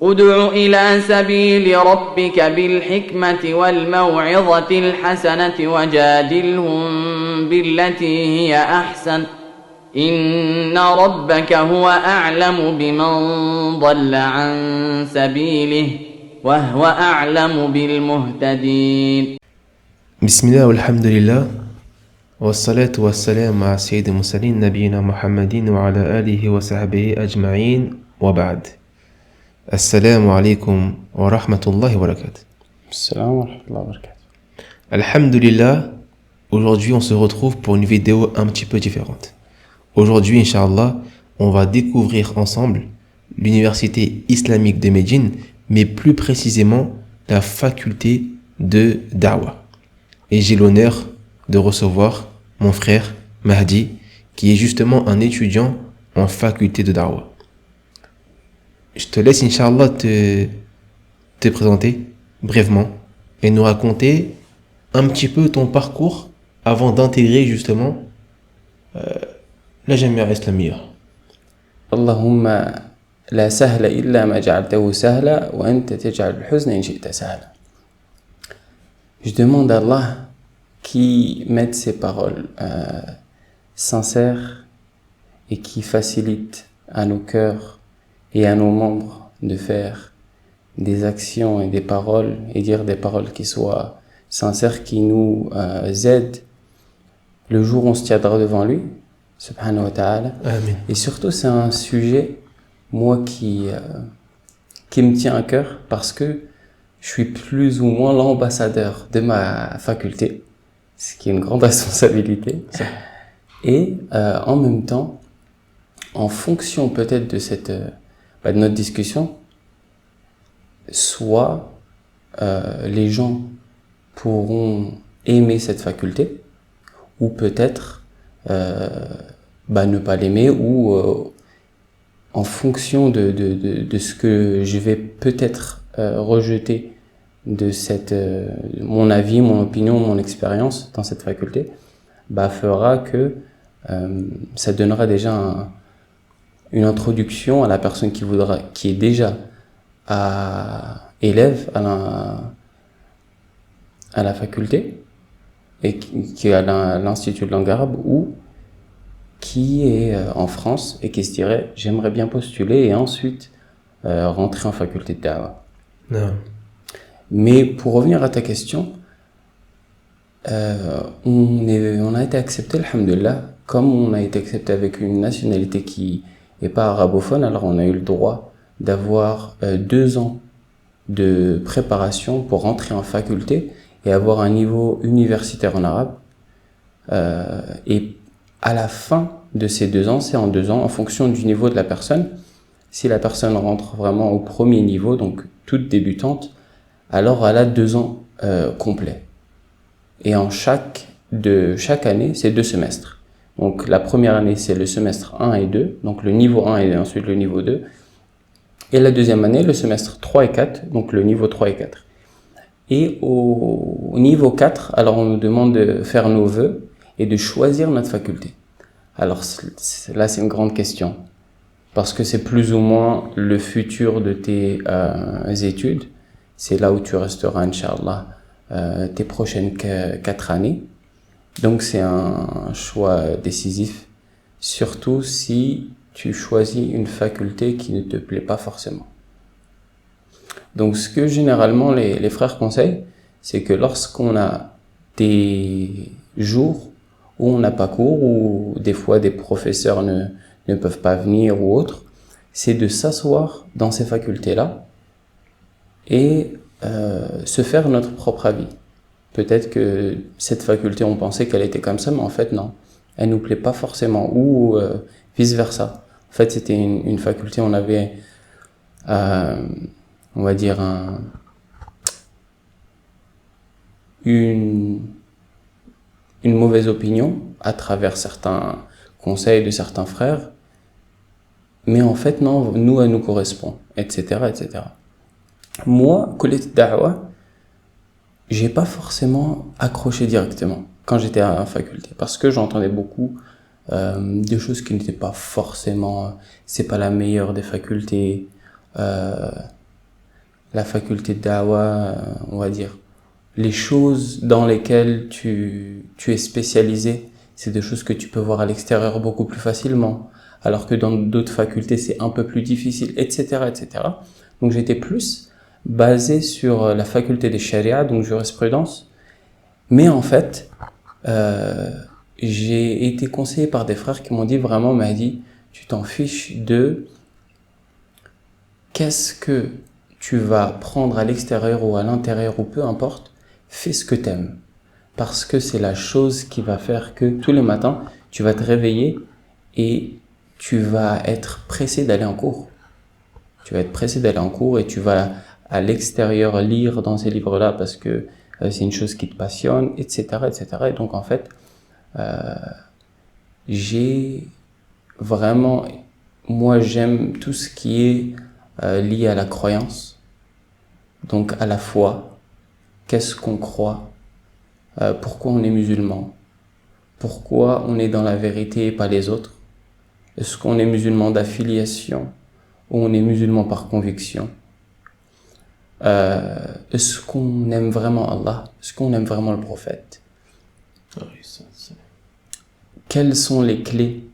ادع إلى سبيل ربك بالحكمة والموعظة الحسنة وجادلهم بالتي هي أحسن إن ربك هو أعلم بمن ضل عن سبيله وهو أعلم بالمهتدين. بسم الله والحمد لله والصلاة والسلام على سيد المرسلين نبينا محمد وعلى آله وصحبه أجمعين وبعد. Assalamu alaikum wa rahmatullahi wa barakatuh. Assalamu alaikum wa barakatuh. Alhamdulillah, aujourd'hui on se retrouve pour une vidéo un petit peu différente. Aujourd'hui, Inch'Allah, on va découvrir ensemble l'université islamique de Médine, mais plus précisément la faculté de Da'wah. Et j'ai l'honneur de recevoir mon frère Mahdi, qui est justement un étudiant en faculté de Da'wah. Je te laisse, Inch'Allah, te présenter brièvement et nous raconter un petit peu ton parcours avant d'intégrer justement la Jamia Islamiyya. Allahumma la sahla illa ma ja'altahu sahla wa anta taj'al al-huzna in shi'ta sahla. Je demande à Allah qui mette ses paroles sincères et qui facilite à nos cœurs et à nos membres de faire des actions et des paroles et dire des paroles qui soient sincères, qui nous aident le jour où on se tiendra devant lui, subhanahu wa ta'ala. Amen. Et surtout, c'est un sujet, moi, qui me tient à cœur parce que je suis plus ou moins l'ambassadeur de ma faculté, ce qui est une grande responsabilité. Et en même temps, en fonction peut-être de de notre discussion, soit les gens pourront aimer cette faculté, ou peut-être ne pas l'aimer, ou en fonction de ce que je vais peut-être rejeter de mon avis, mon opinion, mon expérience dans cette faculté, fera que ça donnera déjà une introduction à la personne qui est déjà élève à la faculté et qui est à l'Institut de langue arabe ou qui est en France et qui se dirait j'aimerais bien postuler et ensuite rentrer en faculté de Da'wah. Non. Mais pour revenir à ta question, on a été accepté, alhamdulillah, comme on a été accepté avec une nationalité qui et pas arabophone, alors on a eu le droit d'avoir 2 ans de préparation pour rentrer en faculté et avoir un niveau universitaire en arabe. Et à la fin de ces 2 ans, c'est en 2 ans, en fonction du niveau de la personne. Si la personne rentre vraiment au premier niveau, donc toute débutante, alors elle a 2 ans complets. Et en chaque année, c'est 2 semestres. Donc la première année, c'est le semestre 1 et 2, donc le niveau 1 et ensuite le niveau 2. Et la deuxième année, le semestre 3 et 4, donc le niveau 3 et 4. Et au niveau 4, alors on nous demande de faire nos vœux et de choisir notre faculté. Alors là, c'est une grande question, parce que c'est plus ou moins le futur de tes études. C'est là où tu resteras, Inch'Allah, tes prochaines 4 années. Donc c'est un choix décisif, surtout si tu choisis une faculté qui ne te plaît pas forcément. Donc ce que généralement les frères conseillent, c'est que lorsqu'on a des jours où on n'a pas cours, ou des fois des professeurs ne peuvent pas venir ou autre, c'est de s'asseoir dans ces facultés-là et se faire notre propre avis. Peut-être que cette faculté, on pensait qu'elle était comme ça, mais en fait, non. Elle nous plaît pas forcément, ou vice-versa. En fait, c'était une faculté, on avait, on va dire, une mauvaise opinion à travers certains conseils de certains frères. Mais en fait, non, nous, elle nous correspond, etc., etc. Moi, Collège Da'wah, j'ai pas forcément accroché directement quand j'étais à la faculté, parce que j'entendais beaucoup de choses qui n'étaient pas forcément, c'est pas la meilleure des facultés, la faculté de da'wah, on va dire, les choses dans lesquelles tu es spécialisé, c'est des choses que tu peux voir à l'extérieur beaucoup plus facilement, alors que dans d'autres facultés, c'est un peu plus difficile, etc., etc. Donc, j'étais plus basé sur la faculté des sharia, donc jurisprudence. Mais en fait, j'ai été conseillé par des frères qui m'ont dit vraiment, Mahdi, tu t'en fiches de qu'est-ce que tu vas prendre à l'extérieur ou à l'intérieur ou peu importe, fais ce que t'aimes. Parce que c'est la chose qui va faire que tous les matins, tu vas te réveiller et tu vas être pressé d'aller en cours. Tu vas être pressé d'aller en cours et tu vas à l'extérieur lire dans ces livres-là parce que c'est une chose qui te passionne, etc., etc. Et donc en fait, j'ai vraiment, moi j'aime tout ce qui est lié à la croyance, donc à la foi. Qu'est-ce qu'on croit? Pourquoi on est musulman? Pourquoi on est dans la vérité et pas les autres? Est-ce qu'on est musulman d'affiliation ou on est musulman par conviction? Est-ce qu'on aime vraiment Allah? Est-ce qu'on aime vraiment le prophète? Quelles sont les clés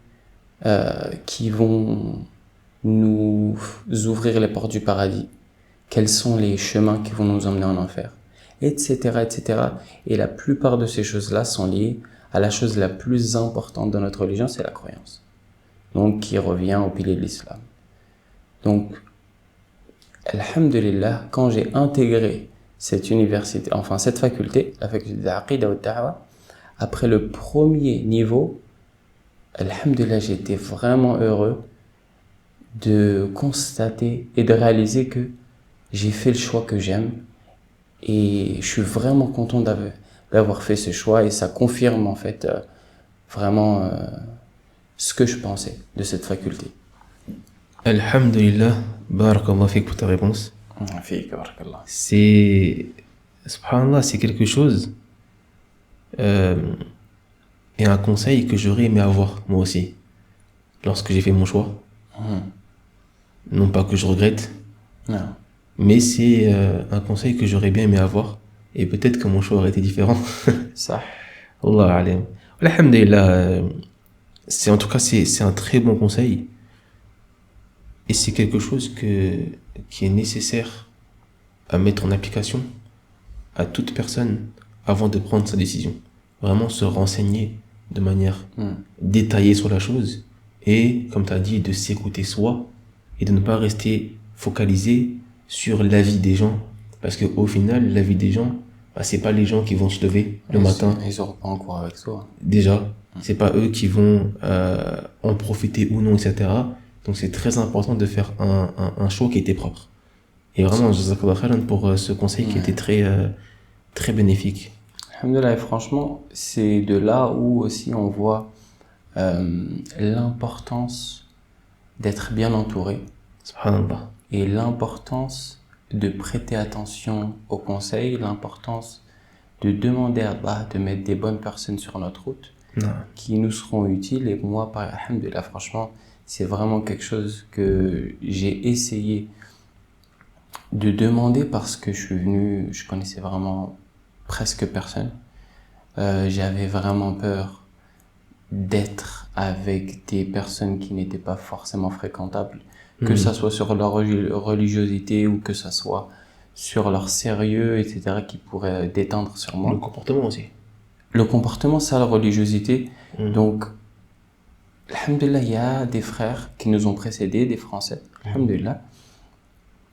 qui vont nous ouvrir les portes du paradis? Quels sont les chemins qui vont nous emmener en enfer? Etc., etc. Et la plupart de ces choses-là sont liées à la chose la plus importante de notre religion, c'est la croyance. Donc, qui revient au pilier de l'islam. Donc, alhamdulillah, quand j'ai intégré cette université, enfin cette faculté, la faculté d'Aqida ou Da'wa, après le premier niveau, alhamdulillah, j'ai été vraiment heureux de constater et de réaliser que j'ai fait le choix que j'aime. Et je suis vraiment content d'avoir fait ce choix et ça confirme en fait vraiment ce que je pensais de cette faculté. Alhamdulillah, barakallah fik pour ta réponse. C'est, subhanallah, c'est quelque chose et un conseil que j'aurais aimé avoir moi aussi lorsque j'ai fait mon choix. Non pas que je regrette, Non. mais c'est un conseil que j'aurais bien aimé avoir et peut-être que mon choix aurait été différent. Ça. Allah alim. Alhamdulillah, c'est en tout cas c'est un très bon conseil et c'est quelque chose qui est nécessaire à mettre en application à toute personne avant de prendre sa décision. Vraiment se renseigner de manière détaillée sur la chose et, comme tu as dit, de s'écouter soi et de ne pas rester focalisé sur l'avis des gens. Parce qu'au final, l'avis des gens, c'est pas les gens qui vont se lever le matin. Ils auront pas en cours avec soi. Déjà, c'est pas eux qui vont en profiter ou non, etc. Donc c'est très important de faire un choix qui était propre. Et vraiment, jazakallah khairan pour ce conseil qui était très bénéfique. Alhamdulillah, et franchement, c'est de là où aussi on voit l'importance d'être bien entouré. Subhanallah. Et l'importance de prêter attention aux conseils, l'importance de demander à Allah de mettre des bonnes personnes sur notre route qui nous seront utiles. Et moi, alhamdulillah, franchement, c'est vraiment quelque chose que j'ai essayé de demander parce que je connaissais vraiment presque personne. J'avais vraiment peur d'être avec des personnes qui n'étaient pas forcément fréquentables, que ça soit sur leur religiosité ou que ça soit sur leur sérieux, etc., qui pourrait déteindre sur moi. Le comportement aussi. Le comportement, c'est la religiosité. Donc, alhamdulillah, il y a des frères qui nous ont précédés, des Français, alhamdulillah,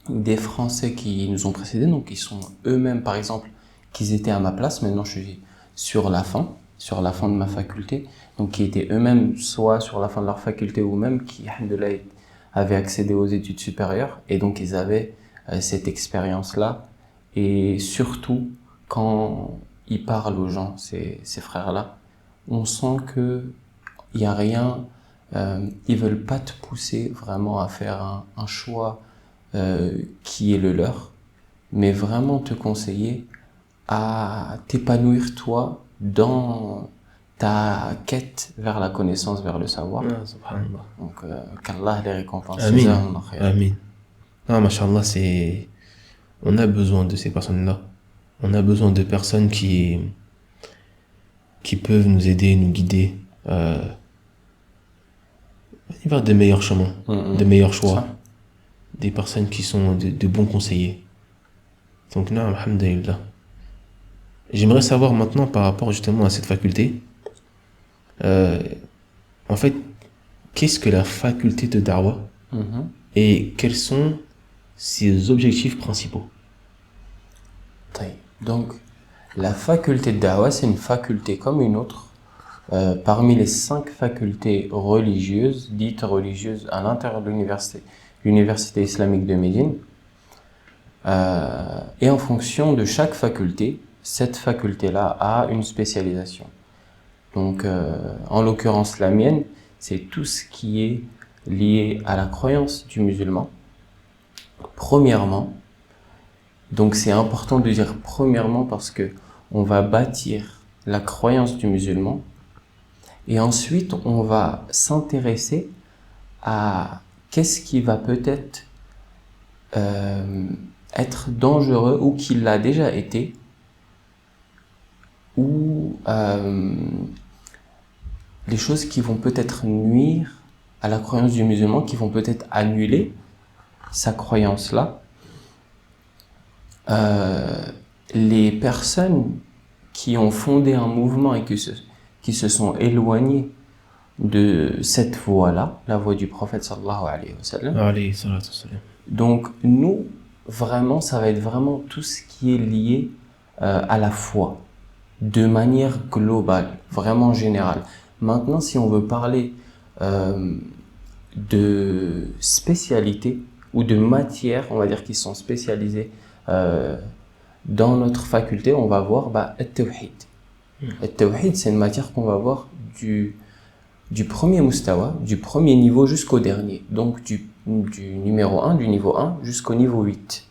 des Français qui nous ont précédés, donc ils sont eux-mêmes, par exemple, qu'ils étaient à ma place, maintenant je suis sur la fin de ma faculté, donc qui étaient eux-mêmes soit sur la fin de leur faculté ou même qui, alhamdulillah, avaient accédé aux études supérieures et donc ils avaient cette expérience-là. Et surtout, quand ils parlent aux gens, ces frères-là, on sent que il y a rien, ils veulent pas te pousser vraiment à faire un choix qui est le leur, mais vraiment te conseiller à t'épanouir toi dans ta quête vers la connaissance, vers le savoir. Subhanallah. Donc qu'Allah les récompense. Amin. Amin. Non, mashallah, on a besoin de ces personnes-là. On a besoin de personnes qui peuvent nous aider, nous guider vers de meilleurs chemins, de meilleurs choix. Ça. Des personnes qui sont de bons conseillers. Donc, non, alhamdulillah. J'aimerais savoir maintenant par rapport justement à cette faculté, en fait, qu'est-ce que la faculté de Da'wah et quels sont ses objectifs principaux? Taïb. Donc, la faculté de Da'wah, c'est une faculté comme une autre, parmi les 5 facultés religieuses, dites religieuses à l'intérieur de l'université islamique de Médine. Et en fonction de chaque faculté, cette faculté-là a une spécialisation. Donc, en l'occurrence, la mienne, c'est tout ce qui est lié à la croyance du musulman. Premièrement, donc c'est important de dire premièrement parce que on va bâtir la croyance du musulman et ensuite on va s'intéresser à qu'est-ce qui va peut-être être dangereux ou qui l'a déjà été ou les choses qui vont peut-être nuire à la croyance du musulman, qui vont peut-être annuler sa croyance-là. Les personnes qui ont fondé un mouvement et qui se sont éloignées de cette voie-là, la voie du prophète sallallahu alayhi wa sallam. Donc nous, vraiment, ça va être vraiment tout ce qui est lié à la foi, de manière globale, vraiment générale. Maintenant, si on veut parler de spécialité ou de matières, on va dire qui sont spécialisées dans notre faculté, on va voir al-tawhid. Al-tawhid, c'est une matière qu'on va voir du premier mustawa, du premier niveau jusqu'au dernier. Donc du numéro 1, du niveau 1 jusqu'au niveau 8.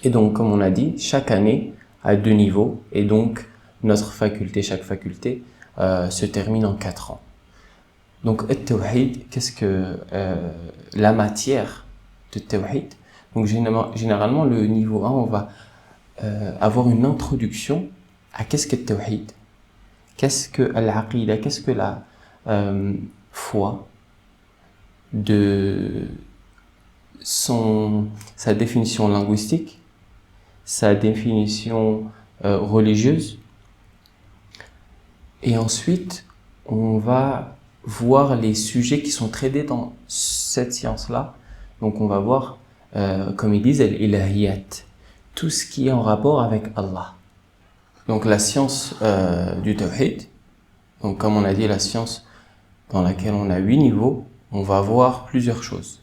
Et donc, comme on a dit, chaque année a 2 niveaux. Et donc, notre faculté, chaque faculté, se termine en 4 ans. Donc, al-tawhid, qu'est-ce que la matière de tawhid? Donc, généralement, le niveau 1, on va avoir une introduction à qu'est-ce que tawhid, qu'est-ce que al-aqida, qu'est-ce que la foi, de sa définition linguistique, sa définition religieuse. Et ensuite, on va voir les sujets qui sont traités dans cette science-là. Donc, on va voir, comme ils disent, al-ilahiyat, tout ce qui est en rapport avec Allah. Donc, la science du tawhid, donc comme on a dit, la science dans laquelle on a 8 niveaux, on va voir plusieurs choses.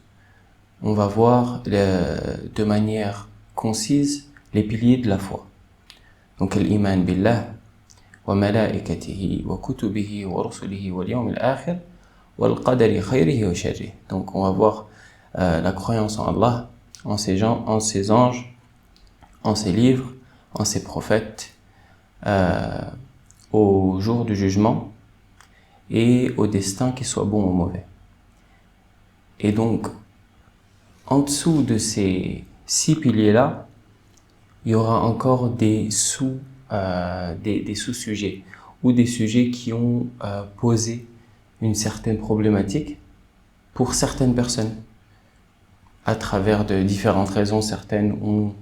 On va voir de manière concise les piliers de la foi. Donc, l'iman billah, wa malaikatihi, wa kutubihi, wa rusulihi, wa liyawm al-akhir, wa al-qadari khayrihi wa sharrihi. Donc, on va voir la croyance en Allah, en ses anges, en ses livres, en ses prophètes, au jour du jugement et au destin, qu'il soit bon ou mauvais. Et donc, en dessous de ces 6 piliers-là, il y aura encore des sous-sujets ou des sujets qui ont posé une certaine problématique pour certaines personnes. À travers de différentes raisons, certaines ont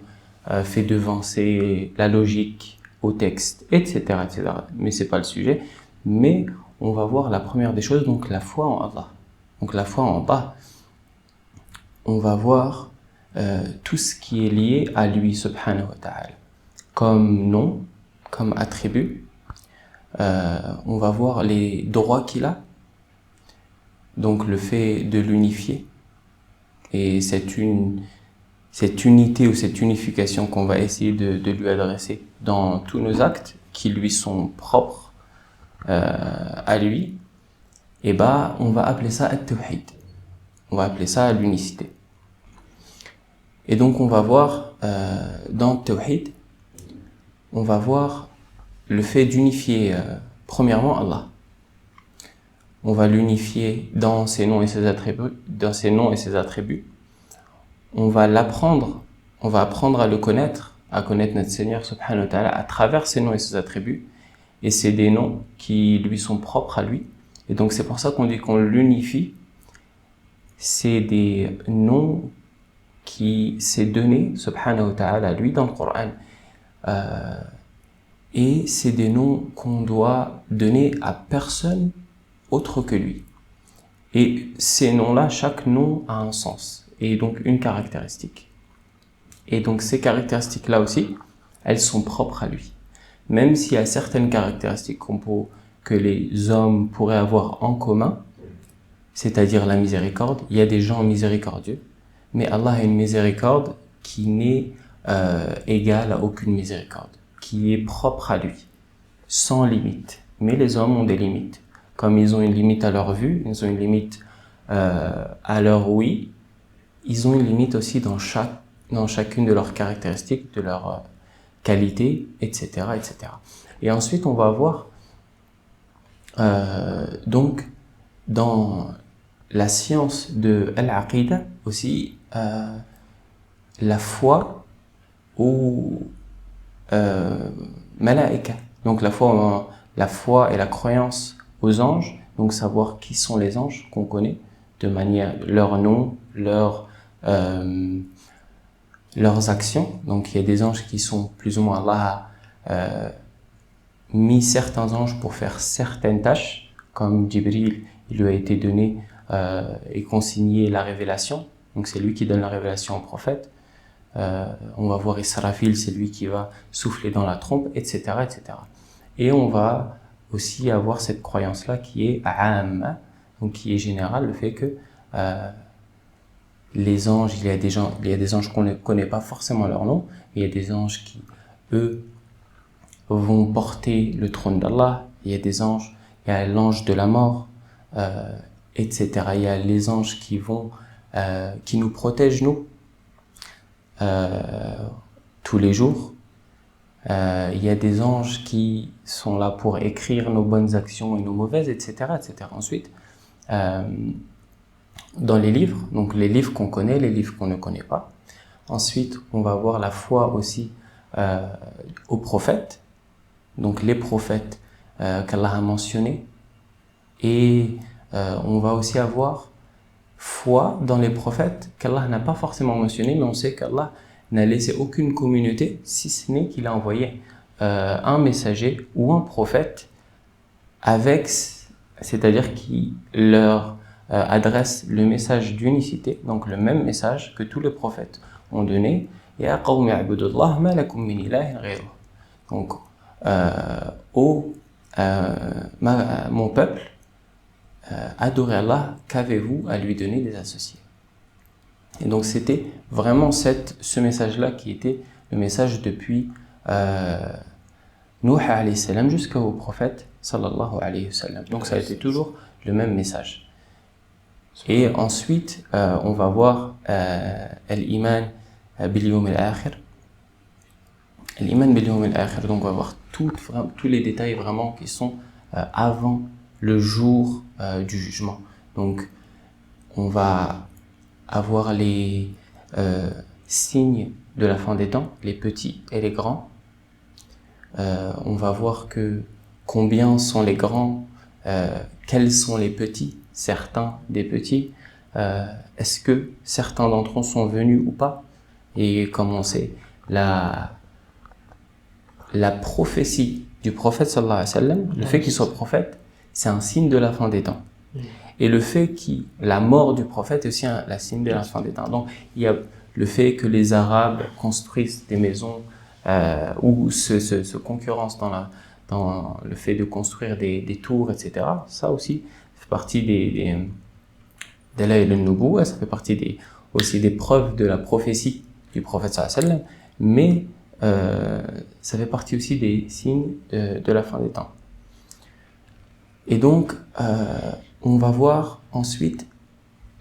fait devancer la logique au texte, etc., etc. Mais c'est pas le sujet. Mais on va voir la première des choses, donc la foi en Allah. Donc la foi en Allah, on va voir tout ce qui est lié à lui, subhanahu wa ta'ala. Comme nom, comme attribut. On va voir les droits qu'il a. Donc le fait de l'unifier. Et cette unité ou cette unification qu'on va essayer de lui adresser dans tous nos actes qui lui sont propres à lui, et on va appeler ça at-tawhid. On va appeler ça l'unicité. Et donc on va voir dans tawhid, on va voir le fait d'unifier premièrement Allah. On va l'unifier dans ses noms et ses attributs, On va l'apprendre on va apprendre à le connaître, à connaître notre Seigneur subhanahu wa ta'ala à travers ses noms et ses attributs. Et c'est des noms qui lui sont propres à lui. Et donc c'est pour ça qu'on dit qu'on l'unifie. C'est des noms qui s'est donné subhanahu wa ta'ala lui dans le Coran. Et c'est des noms qu'on doit donner à personne autre que lui. Et ces noms-là, chaque nom a un sens et donc une caractéristique. Et donc ces caractéristiques-là aussi, elles sont propres à lui. Même s'il y a certaines caractéristiques que les hommes pourraient avoir en commun, c'est-à-dire la miséricorde, il y a des gens miséricordieux, mais Allah a une miséricorde qui n'est égale à aucune miséricorde, qui est propre à lui, sans limite. Mais les hommes ont des limites. Comme ils ont une limite à leur vue, ils ont une limite à leur ouïe, ils ont une limite aussi dans chacune de leurs caractéristiques, de leurs qualités, etc., etc. Et ensuite, on va voir donc dans la science de Al-Aqidah aussi la foi ou Malaïka. Donc la foi et la croyance aux anges, donc savoir qui sont les anges qu'on connaît de manière leur nom, leurs actions. Donc il y a des anges qui sont plus ou moins Allah a mis certains anges pour faire certaines tâches, comme Jibril, il lui a été donné et consigné la révélation. Donc c'est lui qui donne la révélation au prophète. On va voir Israfil, c'est lui qui va souffler dans la trompe, etc., etc. Et on va aussi avoir cette croyance-là qui est a'amma, donc qui est générale, le fait que les anges, il y a des anges qu'on ne connaît pas forcément leur nom, il y a des anges qui, eux, vont porter le trône d'Allah, il y a des anges, il y a l'ange de la mort, etc. Il y a les anges qui nous protègent, nous, tous les jours. Il y a des anges qui sont là pour écrire nos bonnes actions et nos mauvaises, etc., etc. Ensuite, dans les livres, donc les livres qu'on connaît, les livres qu'on ne connaît pas. Ensuite, on va avoir la foi aussi aux prophètes, donc les prophètes qu'Allah a mentionnés. Et on va aussi avoir foi dans les prophètes qu'Allah n'a pas forcément mentionnés, mais on sait qu'Allah n'a laissé aucune communauté, si ce n'est qu'il a envoyé un messager ou un prophète c'est-à-dire qui leur adresse le message d'unicité, donc le même message que tous les prophètes ont donné. Ya qawmi a'budullah ma lakum min ilahin ghayruh. Donc, mon peuple, adorez Allah, qu'avez-vous à lui donner des associés? Et donc c'était vraiment ce message-là qui était le message depuis Nuh alayhi salam jusqu'au prophète sallallahu alayhi wa sallam. Donc ça a été toujours le même message. Et ensuite, on va voir al-iman bil yawm al-akhir. Al-iman bil yawm al-akhir, donc on va voir tous les détails vraiment qui sont avant le jour du jugement. Donc on va avoir les signes de la fin des temps, les petits et les grands. On va voir combien sont les grands, quels sont les petits, certains des petits, est-ce que certains d'entre eux sont venus ou pas, et comme on sait, la prophétie du prophète sallallahu alayhi wa sallam, le fait qu'il soit prophète, c'est un signe de la fin des temps. Et le fait la mort du prophète est aussi la signe de la fin des temps. Donc, il y a le fait que les Arabes construisent des maisons ou se concurrencent dans le fait de construire des tours, etc. Ça aussi fait partie des Dalaïl al-Nubuwwa, ça fait partie aussi des preuves de la prophétie du prophète sallallahu alayhi wa sallam, mais ça fait partie aussi des signes de la fin des temps. Et donc, on va voir ensuite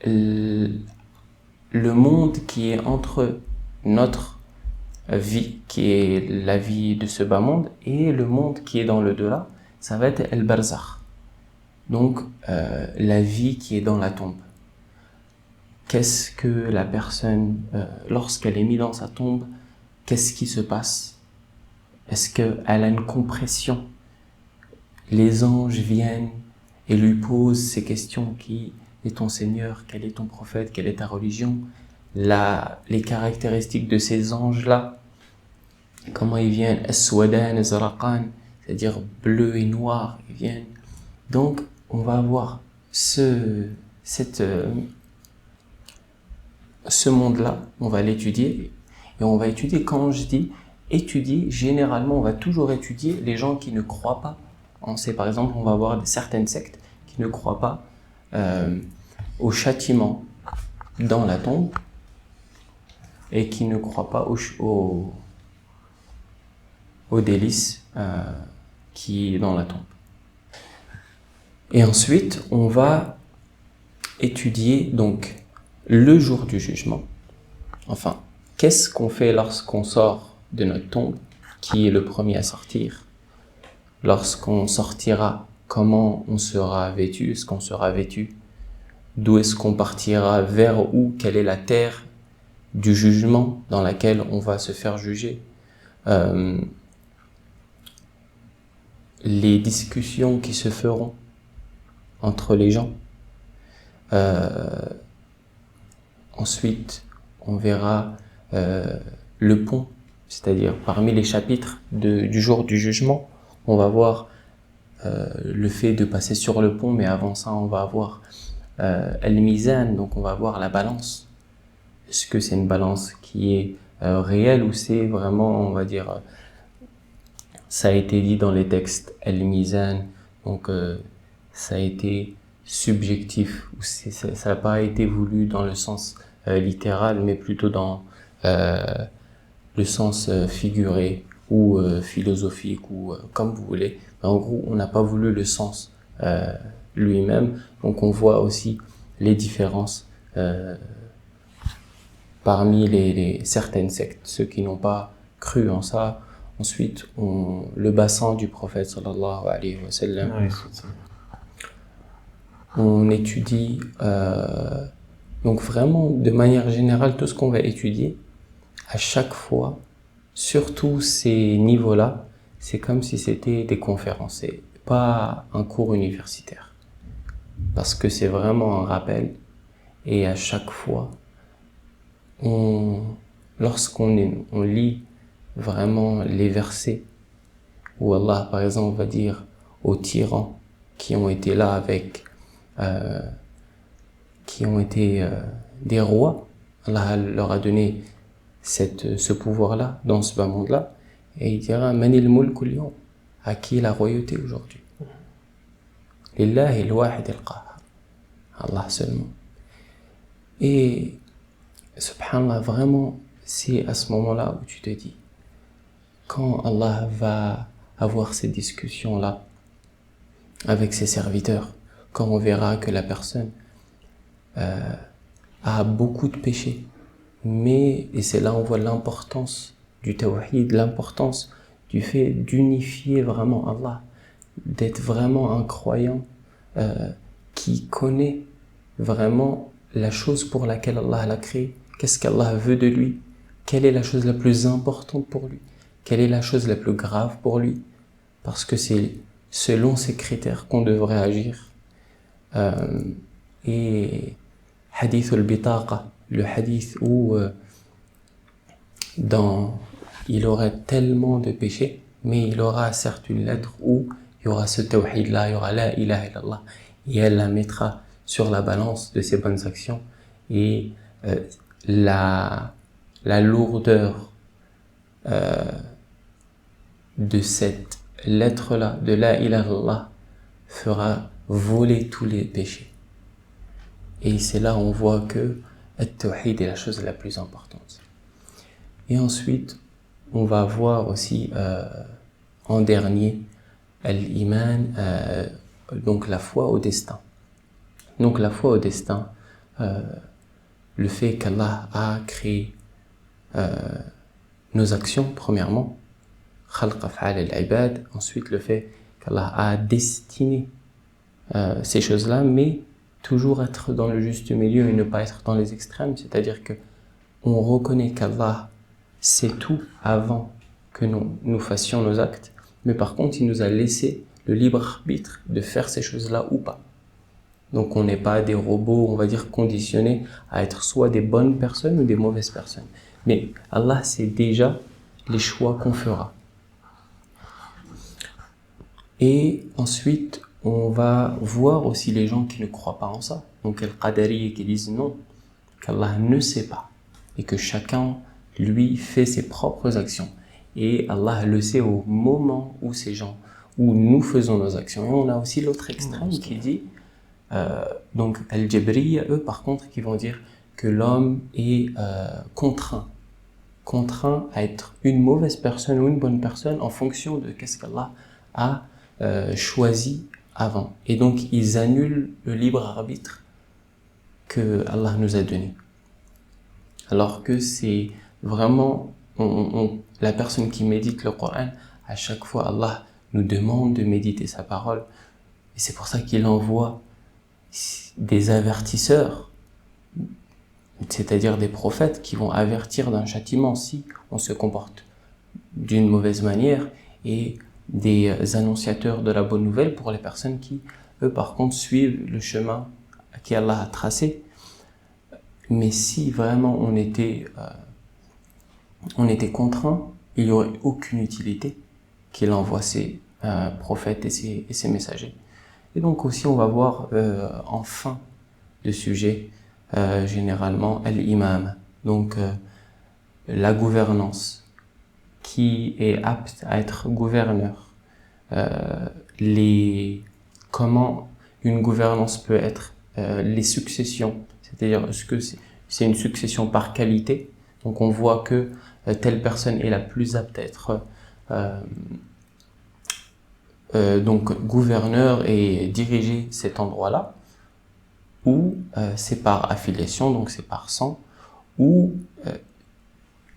le monde qui est entre notre vie, qui est la vie de ce bas monde, et le monde qui est dans le delà, ça va être El Barzakh. Donc, la vie qui est dans la tombe. qu'est-ce que la personne, lorsqu'elle est mise dans sa tombe, qu'est-ce qui se passe? Est-ce qu'elle a une compression? Les anges viennent et lui posent ces questions: qui est ton Seigneur? Quel est ton prophète? Quelle est ta religion? Les caractéristiques de ces anges-là, comment ils viennent? Aswadan, Zaraqan, c'est-à-dire bleu et noir, ils viennent. Donc, on va avoir ce monde-là, on va l'étudier, et on va étudier, quand je dis étudier, généralement, on va toujours étudier les gens qui ne croient pas. On sait, par exemple, on va avoir certaines sectes qui ne croient pas au châtiment dans la tombe, et qui ne croient pas au délice qui est dans la tombe. Et ensuite, on va étudier donc le jour du jugement. Enfin, qu'est-ce qu'on fait lorsqu'on sort de notre tombe? Qui est le premier à sortir? Lorsqu'on sortira, comment on sera vêtu? Est-ce qu'on sera vêtu? D'où est-ce qu'on partira? Vers où? Quelle est la terre du jugement dans laquelle on va se faire juger? Les discussions qui se feront entre les gens. Ensuite, on verra le pont, c'est-à-dire parmi les chapitres du jour du jugement, on va voir le fait de passer sur le pont, mais avant ça, on va avoir al-mizan, donc on va voir la balance. Est-ce que c'est une balance qui est réelle, ou c'est vraiment, on va dire, ça a été dit dans les textes al-mizan, donc ça a été subjectif, ou ça n'a pas été voulu dans le sens littéral, mais plutôt dans le sens figuré ou philosophique, ou comme vous voulez. Mais en gros, on n'a pas voulu le sens lui-même, donc on voit aussi les différences parmi certaines sectes, ceux qui n'ont pas cru en ça. Ensuite, le bassin du prophète sallallahu alayhi wa sallam. On étudie, donc vraiment de manière générale, tout ce qu'on va étudier, à chaque fois, surtout ces niveaux-là, c'est comme si c'était des conférences, c'est pas un cours universitaire. Parce que c'est vraiment un rappel, et à chaque fois, lorsqu'on lit vraiment les versets où Allah, par exemple, va dire aux tyrans qui ont été là qui ont été des rois, Allah leur a donné ce pouvoir-là dans ce bas monde-là, et il dira Manil mulkul yawm, à qui la royauté aujourd'hui? Lillahi al-wahid al-qahhar, Allah seulement. Et subhanallah, vraiment, c'est à ce moment-là où tu te dis, quand Allah va avoir ces discussions-là avec ses serviteurs, quand on verra que la personne a beaucoup de péchés, et c'est là où on voit l'importance du tawhid, l'importance du fait d'unifier vraiment Allah, d'être vraiment un croyant qui connaît vraiment la chose pour laquelle Allah l'a créé, qu'est-ce qu'Allah veut de lui, quelle est la chose la plus importante pour lui, quelle est la chose la plus grave pour lui, parce que c'est selon ces critères qu'on devrait agir. Et hadith al-bitaqa, le hadith où il aurait tellement de péchés, mais il aura certes une lettre où il y aura ce tawhid là, il y aura la ilaha illallah, et elle la mettra sur la balance de ses bonnes actions, et la lourdeur de cette lettre-là, de la ilaha illallah, fera voler tous les péchés. Et c'est là où on voit que at-tawhid est la chose la plus importante. Et ensuite, on va voir aussi en dernier al-iman, donc la foi au destin. Donc la foi au destin, le fait qu'Allah a créé nos actions, premièrement, khalq af'al al-ibad, ensuite le fait qu'Allah a destiné ces choses-là, mais toujours être dans le juste milieu et ne pas être dans les extrêmes, c'est-à-dire que on reconnaît qu'Allah sait tout avant que nous fassions nos actes, mais par contre il nous a laissé le libre arbitre de faire ces choses-là ou pas. Donc on n'est pas des robots, on va dire, conditionnés à être soit des bonnes personnes ou des mauvaises personnes. Mais Allah sait déjà les choix qu'on fera. Et ensuite, on va voir aussi les gens qui ne croient pas en ça. Donc les Qadari qui disent non, qu'Allah ne sait pas. Et que chacun, lui, fait ses propres actions. Et Allah le sait au moment où où nous faisons nos actions. Et on a aussi l'autre extrême qui dit, donc Al-Jabriya, eux par contre, qui vont dire que l'homme est contraint à être une mauvaise personne ou une bonne personne en fonction de qu'est-ce qu'Allah a choisi avant. Et donc ils annulent le libre arbitre que Allah nous a donné. Alors que c'est vraiment la personne qui médite le Coran, à chaque fois Allah nous demande de méditer sa parole. Et c'est pour ça qu'il envoie des avertisseurs, c'est-à-dire des prophètes qui vont avertir d'un châtiment si on se comporte d'une mauvaise manière, et des annonciateurs de la bonne nouvelle pour les personnes qui, eux, par contre, suivent le chemin qu'Allah a tracé. Mais si vraiment on était contraint, il n'y aurait aucune utilité qu'il envoie ses prophètes et ses messagers. Et donc aussi, on va voir en fin de sujet, généralement, l'imam, donc la gouvernance, qui est apte à être gouverneur, comment une gouvernance peut être, les successions, c'est-à-dire est-ce que c'est une succession par qualité, donc on voit que telle personne est la plus apte à être donc gouverneur et diriger cet endroit-là, ou c'est par affiliation, donc c'est par sang, ou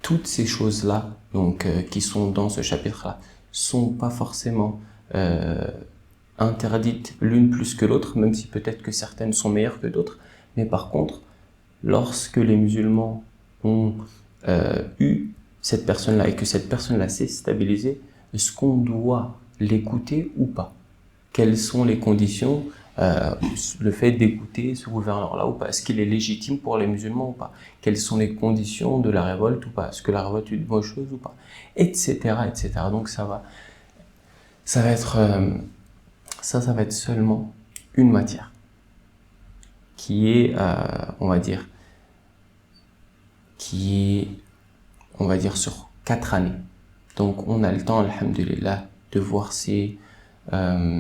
toutes ces choses-là, donc qui sont dans ce chapitre-là, sont pas forcément interdites l'une plus que l'autre, même si peut-être que certaines sont meilleures que d'autres. Mais par contre, lorsque les musulmans ont eu cette personne-là et que cette personne-là s'est stabilisée, est-ce qu'on doit l'écouter ou pas? Quelles sont les conditions, le fait d'écouter ce gouverneur-là ou pas? Est-ce qu'il est légitime pour les musulmans ou pas? Quelles sont les conditions de la révolte ou pas? Est-ce que la révolte est une bonne chose ou pas? Etc., etc. Donc ça va être seulement une matière qui est, on va dire, sur 4 années. Donc on a le temps, alhamdulillah, de voir ces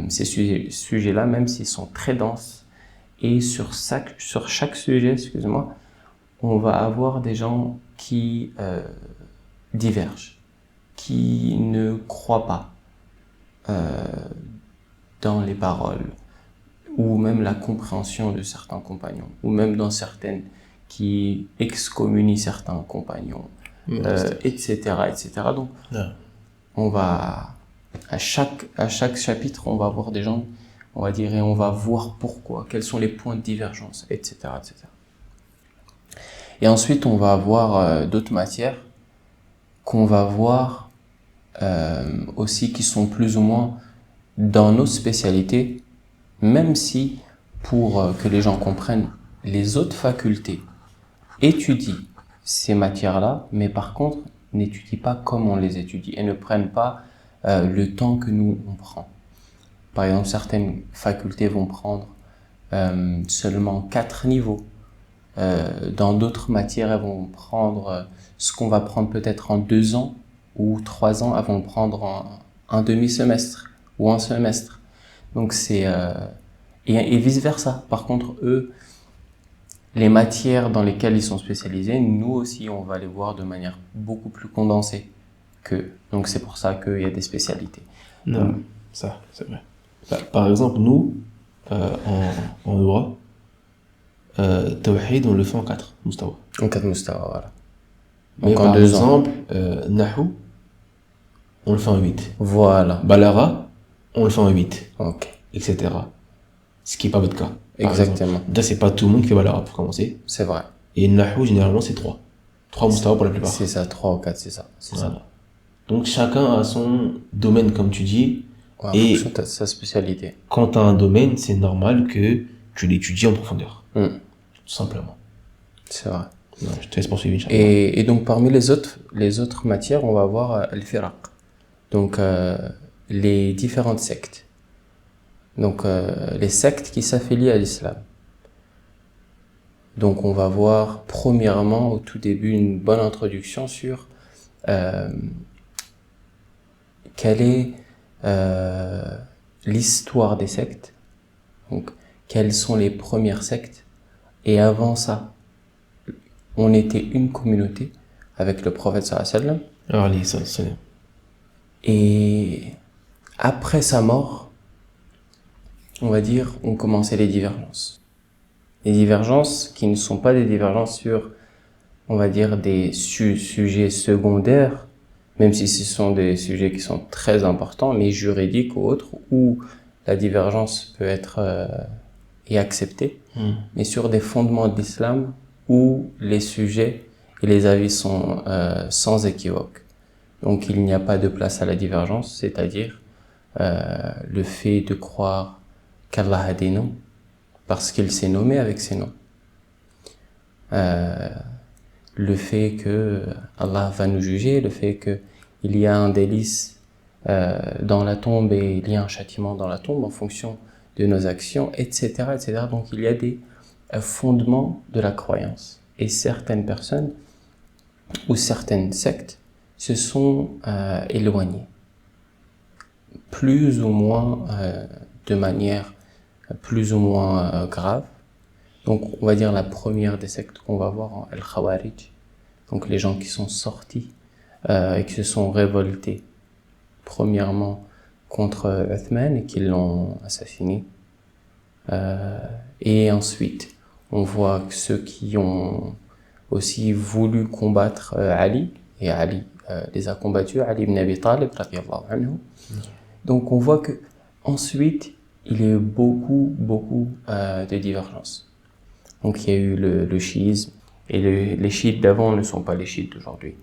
sujets-là, même s'ils sont très denses. Et sur chaque sujet, excusez-moi, on va avoir des gens qui divergent, qui ne croient pas dans les paroles, ou même la compréhension de certains compagnons, ou même dans certaines qui excommunient certains compagnons, etc., etc. Donc, on va, à chaque chapitre, on va voir des gens, on va dire, et on va voir pourquoi, quels sont les points de divergence, etc., etc. Et ensuite, on va avoir d'autres matières qu'on va voir aussi qui sont plus ou moins dans nos spécialités, même si, pour que les gens comprennent, les autres facultés étudient ces matières-là, mais par contre, n'étudient pas comme on les étudie et ne prennent pas le temps que nous, on prend. Par exemple, certaines facultés vont prendre seulement 4 niveaux. Dans d'autres matières, elles vont prendre ce qu'on va prendre peut-être en 2 ans ou 3 ans, elles vont prendre en un demi-semestre ou un semestre. Donc et vice-versa. Par contre, eux, les matières dans lesquelles ils sont spécialisés, nous aussi, on va les voir de manière beaucoup plus condensée qu'eux. Donc c'est pour ça qu'il y a des spécialités. Non, ça, c'est vrai. Par exemple, nous, en droit, Tawhid, on le fait en 4 mustawa. En 4 mustawa, voilà. Mais donc par exemple, Nahu, on le fait en 8. Voilà. Balara, on le fait en 8. Ok. Etc. ce qui n'est pas votre cas. Exactement. Là, c'est pas tout le monde qui fait balagha pour commencer. C'est vrai. Et Nahou, généralement, c'est 3. 3 mustawa pour la plupart. C'est ça, 3 ou 4, c'est ça. Voilà. Donc, chacun a son domaine, comme tu dis. Ouais, en et fonction de sa spécialité. quand tu as un domaine, c'est normal que tu l'étudies en profondeur. Tout simplement. C'est vrai. Non, je te laisse poursuivre, Inch'Allah. Et donc, parmi les autres matières, on va voir al-firaq. Donc, les différentes sectes. Donc, les sectes qui s'affilient à l'islam. Donc, on va voir, premièrement, au tout début, une bonne introduction sur quelle est l'histoire des sectes. Donc, quelles sont les premières sectes. Et avant ça, on était une communauté avec le prophète sallallahu alayhi wa sallam. Et après sa mort, on va dire, ont commencé les divergences. Les divergences qui ne sont pas des divergences sur, on va dire, des sujets secondaires, même si ce sont des sujets qui sont très importants, mais juridiques ou autres, où la divergence peut être est acceptée, mais sur des fondements de l'islam où les sujets et les avis sont sans équivoque. Donc il n'y a pas de place à la divergence, c'est-à-dire le fait de croire qu'Allah a des noms, parce qu'il s'est nommé avec ses noms. Le fait que Allah va nous juger, le fait qu'il y a un délice dans la tombe et il y a un châtiment dans la tombe en fonction de nos actions, etc., etc. Donc il y a des fondements de la croyance. Et certaines personnes ou certaines sectes se sont éloignées, plus ou moins de manière plus ou moins grave. Donc on va dire la première des sectes qu'on va voir, Al-Khawarij, donc les gens qui sont sortis et qui se sont révoltés premièrement contre Uthman et qui l'ont assassiné, et ensuite on voit que ceux qui ont aussi voulu combattre Ali, et Ali les a combattus, Ali ibn Abi Talib radiyallahu anhu. Donc on voit que ensuite il y a eu beaucoup de divergences. Donc il y a eu le chiisme, et les chiites d'avant ne sont pas les chiites d'aujourd'hui.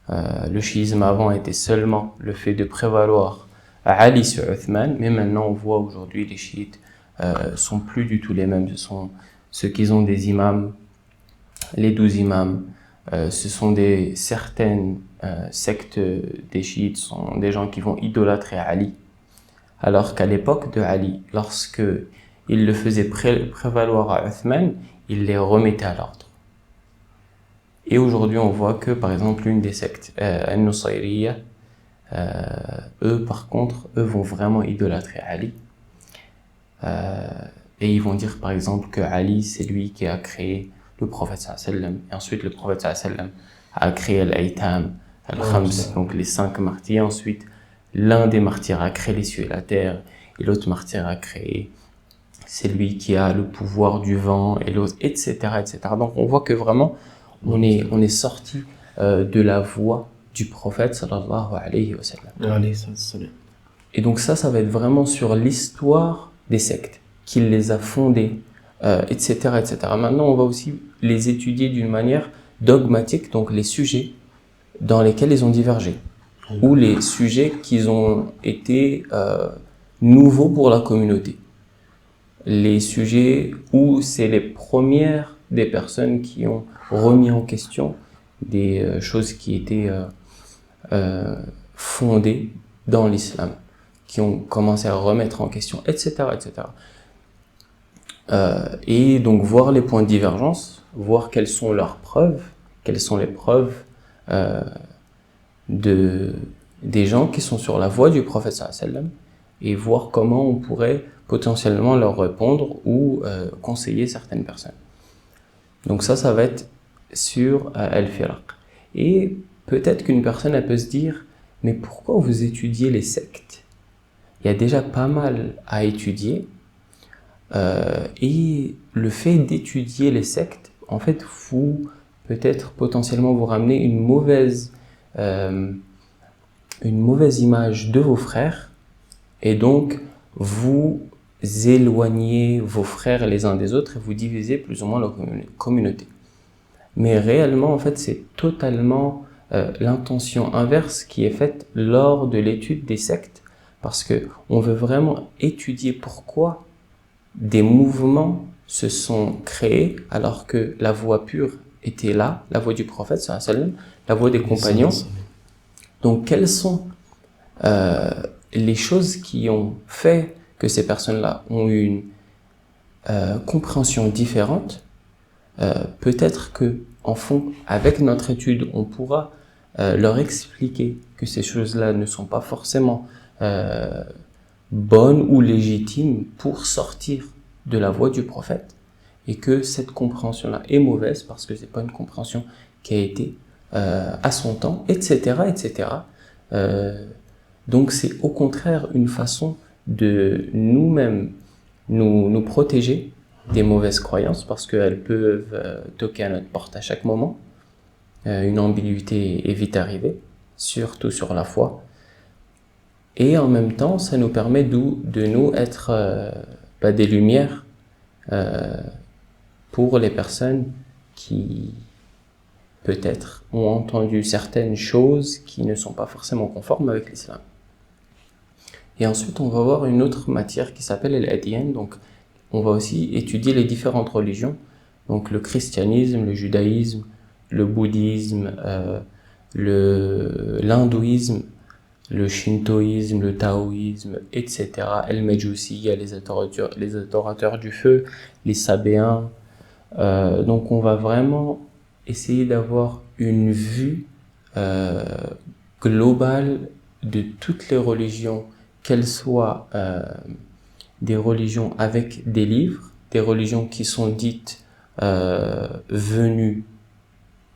Le chiisme avant était seulement le fait de prévaloir à Ali sur Uthman, mais maintenant on voit aujourd'hui les chiites sont plus du tout les mêmes. Ce sont ceux qui ont des imams, les 12 imams. Ce sont certaines sectes des chiites sont des gens qui vont idolâtrer Ali, alors qu'à l'époque de Ali, lorsque il le faisait prévaloir à Uthman, il les remettait à l'ordre. Et aujourd'hui, on voit que, par exemple, une des sectes, An-Nusayriya, eux, par contre, eux vont vraiment idolâtrer Ali. Et ils vont dire, par exemple, que Ali, c'est lui qui a créé le prophète sallallahu alayhi wa sallam. Et ensuite, le prophète sallallahu alayhi wa sallam a créé l'Aïtam, Al-Khams, donc les 5 martyrs. Ensuite, l'un des martyrs a créé les cieux et la terre, et l'autre martyr a créé, c'est lui qui a le pouvoir du vent, et l'autre, etc., etc. Donc on voit que vraiment, on est sorti de la voie du prophète sallallahu alayhi wa sallam. Et donc ça va être vraiment sur l'histoire des sectes, qu'il les a fondées, etc., etc. Maintenant, on va aussi les étudier d'une manière dogmatique, donc les sujets dans lesquels ils ont divergé, ou les sujets qui ont été nouveaux pour la communauté. Les sujets où c'est les premières des personnes qui ont remis en question des choses qui étaient fondées dans l'islam, qui ont commencé à remettre en question, etc., etc. Et donc voir les points de divergence, voir quelles sont leurs preuves, quelles sont les preuves des gens qui sont sur la voie du prophète sallallahu alayhi wa sallam, et voir comment on pourrait potentiellement leur répondre ou conseiller certaines personnes. Donc ça va être sur Al-Firaq. Et peut-être qu'une personne elle peut se dire, mais pourquoi vous étudiez les sectes? Il y a déjà pas mal à étudier, et le fait d'étudier les sectes, en fait, vous peut-être potentiellement vous ramener une mauvaise image de vos frères, et donc vous éloigner vos frères les uns des autres et vous diviser plus ou moins la communauté. Mais réellement, en fait, c'est totalement l'intention inverse qui est faite lors de l'étude des sectes, parce que on veut vraiment étudier pourquoi des mouvements se sont créés alors que la voie pure était là, la voie du prophète, sallallahu alayhi wa sallam, la voie des compagnons. Donc, quelles sont les choses qui ont fait que ces personnes-là ont eu une compréhension différente? Peut-être que avec notre étude, on pourra leur expliquer que ces choses-là ne sont pas forcément bonnes ou légitimes pour sortir de la voie du prophète, et que cette compréhension-là est mauvaise parce que c'est pas une compréhension qui a été à son temps, etc., etc. Donc c'est au contraire une façon de nous-mêmes nous protéger des mauvaises croyances, parce qu'elles peuvent toquer à notre porte à chaque moment. Une ambiguïté est vite arrivée, surtout sur la foi. Et en même temps, ça nous permet de nous être des lumières pour les personnes qui peut-être ont entendu certaines choses qui ne sont pas forcément conformes avec l'islam. Et ensuite, on va voir une autre matière qui s'appelle l'adyan. Donc, on va aussi étudier les différentes religions, donc le christianisme, le judaïsme, le bouddhisme, l'hindouisme, le shintoïsme, le taoïsme, etc. El-Mejusi, les adorateurs du feu, les sabéens. Donc on va vraiment essayer d'avoir une vue globale de toutes les religions, qu'elles soient des religions avec des livres, des religions qui sont dites venues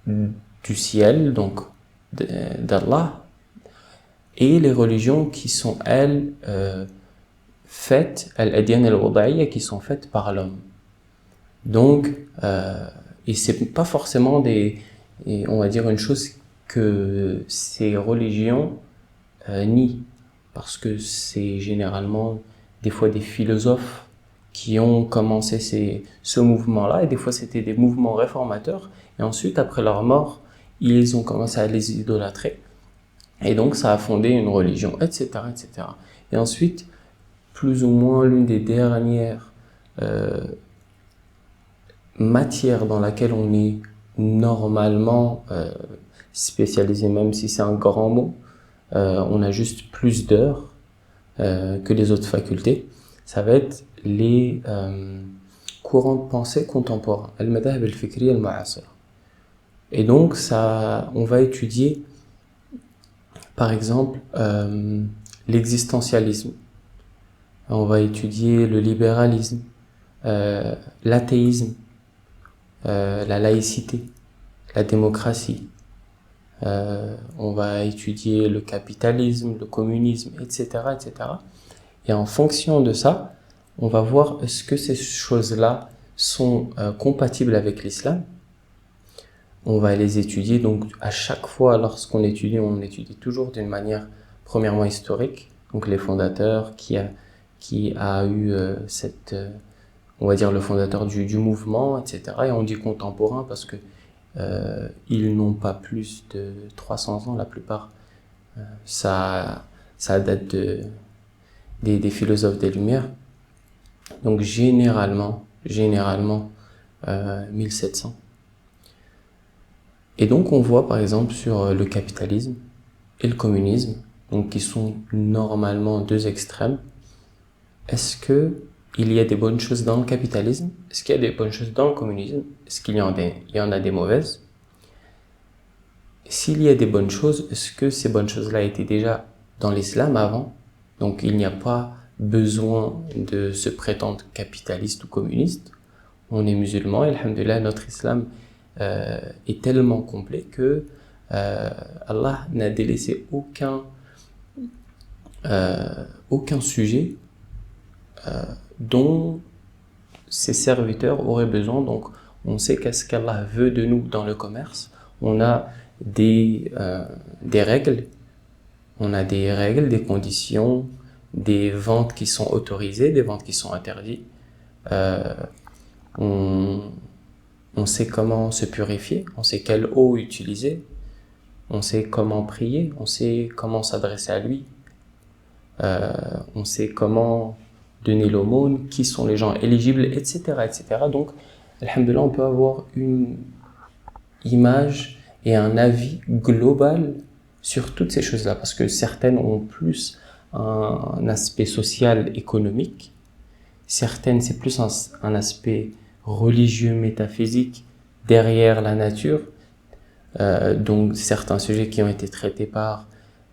du ciel, donc d'Allah, et les religions qui sont, elles, faites, al-adyan al-wada'iyya, qui sont faites par l'homme. Donc, et c'est pas forcément on va dire une chose que ces religions nient, parce que c'est généralement des fois des philosophes qui ont commencé ce mouvement-là, et des fois c'était des mouvements réformateurs, et ensuite, après leur mort, ils ont commencé à les idolâtrer, et donc ça a fondé une religion, etc., etc. Et ensuite, plus ou moins l'une des dernières matières dans laquelle on est normalement spécialisé, même si c'est un grand mot, on a juste plus d'heures que les autres facultés, ça va être les courants de pensée contemporains, al-madahib al-fikri al-ma'asir. Et donc on va étudier par exemple l'existentialisme, on va étudier le libéralisme, l'athéisme, la laïcité, la démocratie, on va étudier le capitalisme, le communisme, etc., etc. Et en fonction de ça, on va voir est-ce que ces choses-là sont compatibles avec l'islam. On va les étudier, donc à chaque fois lorsqu'on étudie, on étudie toujours d'une manière premièrement historique, donc les fondateurs, qui a eu on va dire le fondateur du mouvement, etc. Et on dit contemporain parce que ils n'ont pas plus de 300 ans la plupart. Ça date des philosophes des Lumières. Donc généralement 1700. Et donc on voit par exemple sur le capitalisme et le communisme, donc qui sont normalement deux extrêmes. Est-ce que il y a des bonnes choses dans le capitalisme? Est-ce qu'il y a des bonnes choses dans le communisme? Est-ce qu'il y en a des mauvaises? S'il y a des bonnes choses, est-ce que ces bonnes choses-là étaient déjà dans l'islam avant? Donc il n'y a pas besoin de se prétendre capitaliste ou communiste. On est musulman et alhamdoulilah, notre islam est tellement complet que Allah n'a délaissé aucun sujet dont ses serviteurs auraient besoin. Donc on sait qu'est-ce qu'Allah veut de nous dans le commerce. On a des règles, des conditions, des ventes qui sont autorisées, des ventes qui sont interdites. On sait comment se purifier, on sait quelle eau utiliser, on sait comment prier, on sait comment s'adresser à lui, on sait comment donner l'aumône, qui sont les gens éligibles, etc., etc. Donc, alhamdoulilah, on peut avoir une image et un avis global sur toutes ces choses-là, parce que certaines ont plus un aspect social, économique, certaines c'est plus un aspect religieux, métaphysique, derrière la nature, donc certains sujets qui ont été traités par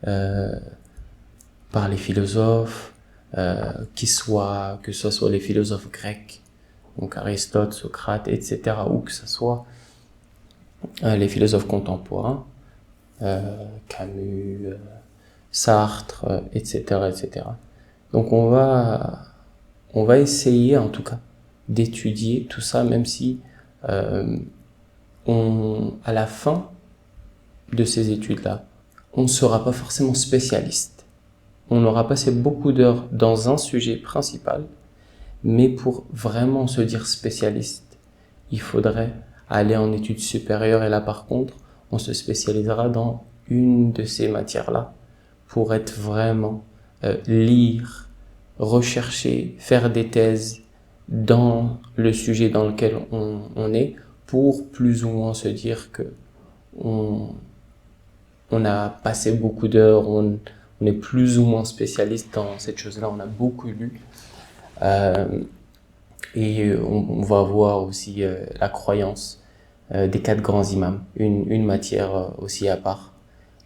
les philosophes, que ce soit les philosophes grecs, donc Aristote, Socrate, etc., ou que ce soit les philosophes contemporains, Camus, Sartre, etc., etc. Donc on va essayer en tout cas d'étudier tout ça, même si à la fin de ces études-là, on ne sera pas forcément spécialiste. On aura passé beaucoup d'heures dans un sujet principal, mais pour vraiment se dire spécialiste, il faudrait aller en études supérieures, et là par contre, on se spécialisera dans une de ces matières-là pour être vraiment lire, rechercher, faire des thèses dans le sujet dans lequel on est, pour plus ou moins se dire que on a passé beaucoup d'heures, on est plus ou moins spécialiste dans cette chose-là, on a beaucoup lu. Et on va voir aussi la croyance des 4 grands imams, une matière aussi à part,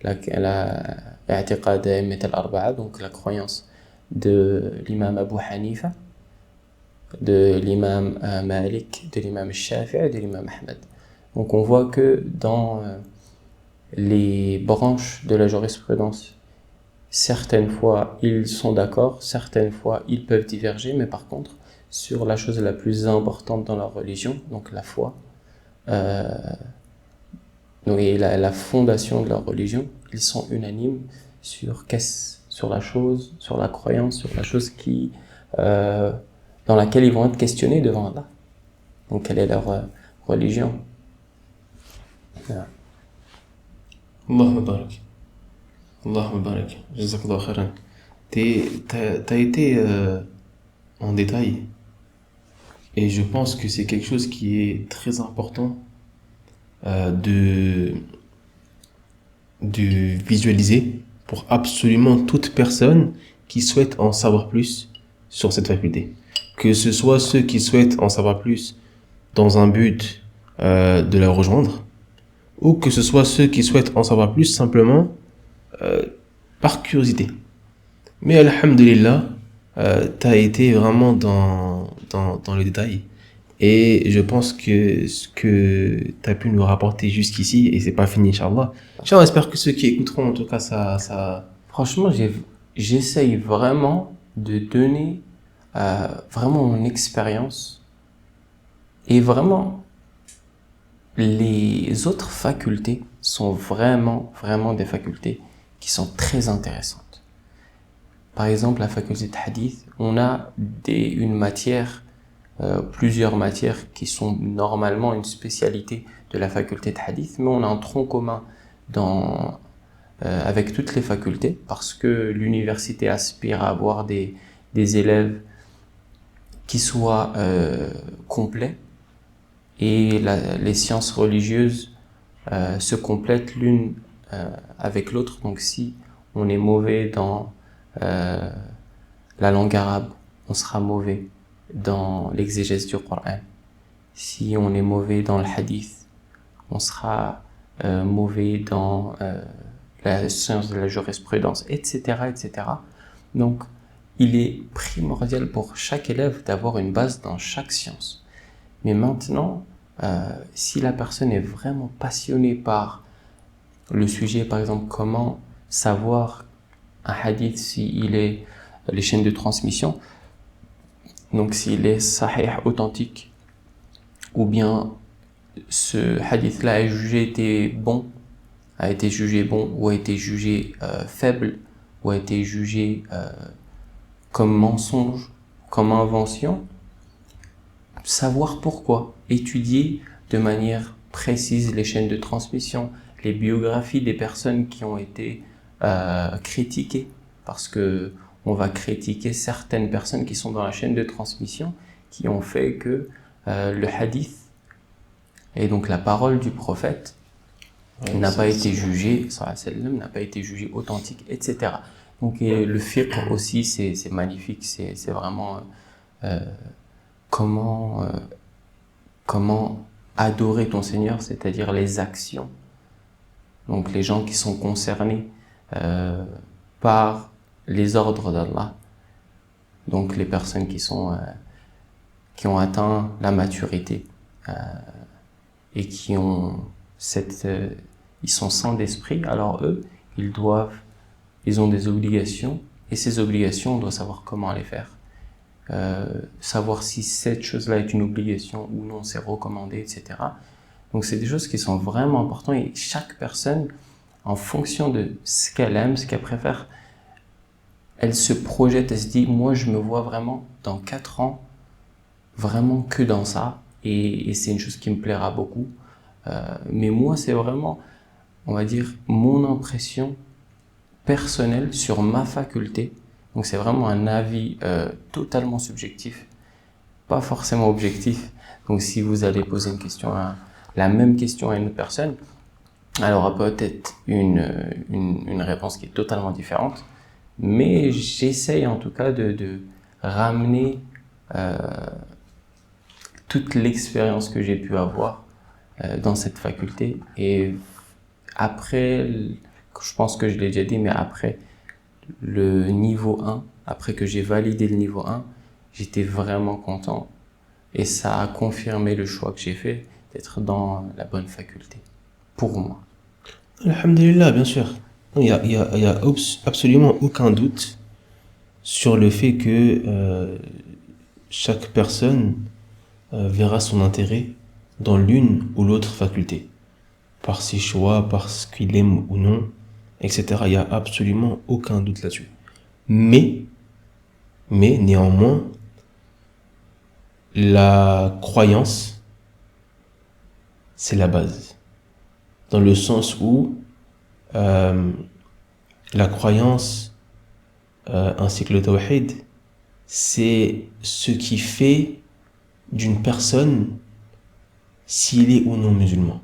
i'tiqad a'immat al-arba'a, donc la croyance de l'imam Abu Hanifa, de l'imam Malik, de l'imam Shafi'i et de l'imam Ahmed. Donc on voit que dans les branches de la jurisprudence, certaines fois ils sont d'accord, certaines fois ils peuvent diverger, mais par contre sur la chose la plus importante dans leur religion, donc la foi, et la fondation de leur religion, ils sont unanimes sur la chose, sur la croyance, sur la chose dans laquelle ils vont être questionnés devant Allah. Donc quelle est leur religion? Allahumma barak. Allahumma barak. Jazakallah khairan. T'as été en détail, et je pense que c'est quelque chose qui est très important de visualiser pour absolument toute personne qui souhaite en savoir plus sur cette faculté. Que ce soit ceux qui souhaitent en savoir plus dans un but de la rejoindre, ou que ce soit ceux qui souhaitent en savoir plus simplement par curiosité. Mais alhamdulillah, t'as été vraiment dans le détail, et je pense que ce que t'as pu nous rapporter jusqu'ici, et c'est pas fini, Inch'Allah. J'espère que ceux qui écouteront, en tout cas, ça... Franchement, j'essaye vraiment de donner vraiment mon expérience, et vraiment les autres facultés sont vraiment des facultés qui sont très intéressantes. Par exemple, la faculté de hadith, on a plusieurs matières qui sont normalement une spécialité de la faculté de hadith, mais on a un tronc commun avec toutes les facultés, parce que l'université aspire à avoir des élèves qui soient complets, et les sciences religieuses se complètent l'une avec l'autre. Donc si on est mauvais dans la langue arabe, on sera mauvais dans l'exégèse du Coran. Si on est mauvais dans le hadith, on sera mauvais dans la science de la jurisprudence, etc., etc. Donc, il est primordial pour chaque élève d'avoir une base dans chaque science. Mais maintenant, si la personne est vraiment passionnée par le sujet, par exemple, comment savoir un hadith s'il est les chaînes de transmission, donc s'il est sahih, authentique, ou bien ce hadith-là a été jugé bon, ou a été jugé faible, ou a été jugé comme mensonge, comme invention, savoir pourquoi, étudier de manière précise les chaînes de transmission, les biographies des personnes qui ont été critiquées, parce que on va critiquer certaines personnes qui sont dans la chaîne de transmission, qui ont fait que le hadith, et donc la parole du prophète, n'a pas été jugée, n'a pas été jugée authentique, etc. Donc le fiqh aussi, c'est magnifique, c'est vraiment comment adorer ton Seigneur, c'est-à-dire les actions. Donc les gens qui sont concernés par les ordres d'Allah, donc les personnes qui ont atteint la maturité et qui ont ils sont sans d'esprit, alors eux, ils ont des obligations, et ces obligations, on doit savoir comment les faire. Savoir si cette chose-là est une obligation ou non, c'est recommandé, etc. Donc c'est des choses qui sont vraiment importantes, et chaque personne, en fonction de ce qu'elle aime, ce qu'elle préfère, elle se projette, elle se dit, moi je me vois vraiment dans 4 ans, vraiment que dans ça, et c'est une chose qui me plaira beaucoup. Mais moi, c'est vraiment, on va dire, mon impression personnelle sur ma faculté. Donc c'est vraiment un avis totalement subjectif, pas forcément objectif. Donc si vous allez poser la même question à une autre personne, elle aura peut-être une réponse qui est totalement différente. Mais j'essaye en tout cas de ramener toute l'expérience que j'ai pu avoir dans cette faculté. Et après, je pense que je l'ai déjà dit, mais après le niveau 1, après que j'ai validé le niveau 1, j'étais vraiment content. Et ça a confirmé le choix que j'ai fait d'être dans la bonne faculté, pour moi. Alhamdulillah, bien sûr. Il y a absolument aucun doute sur le fait que chaque personne verra son intérêt dans l'une ou l'autre faculté, par ses choix, par ce qu'il aime ou non, etc. Il n'y a absolument aucun doute là-dessus. Mais néanmoins, la croyance, c'est la base. Dans le sens où la croyance ainsi que le tawhid, c'est ce qui fait d'une personne s'il est ou non musulman.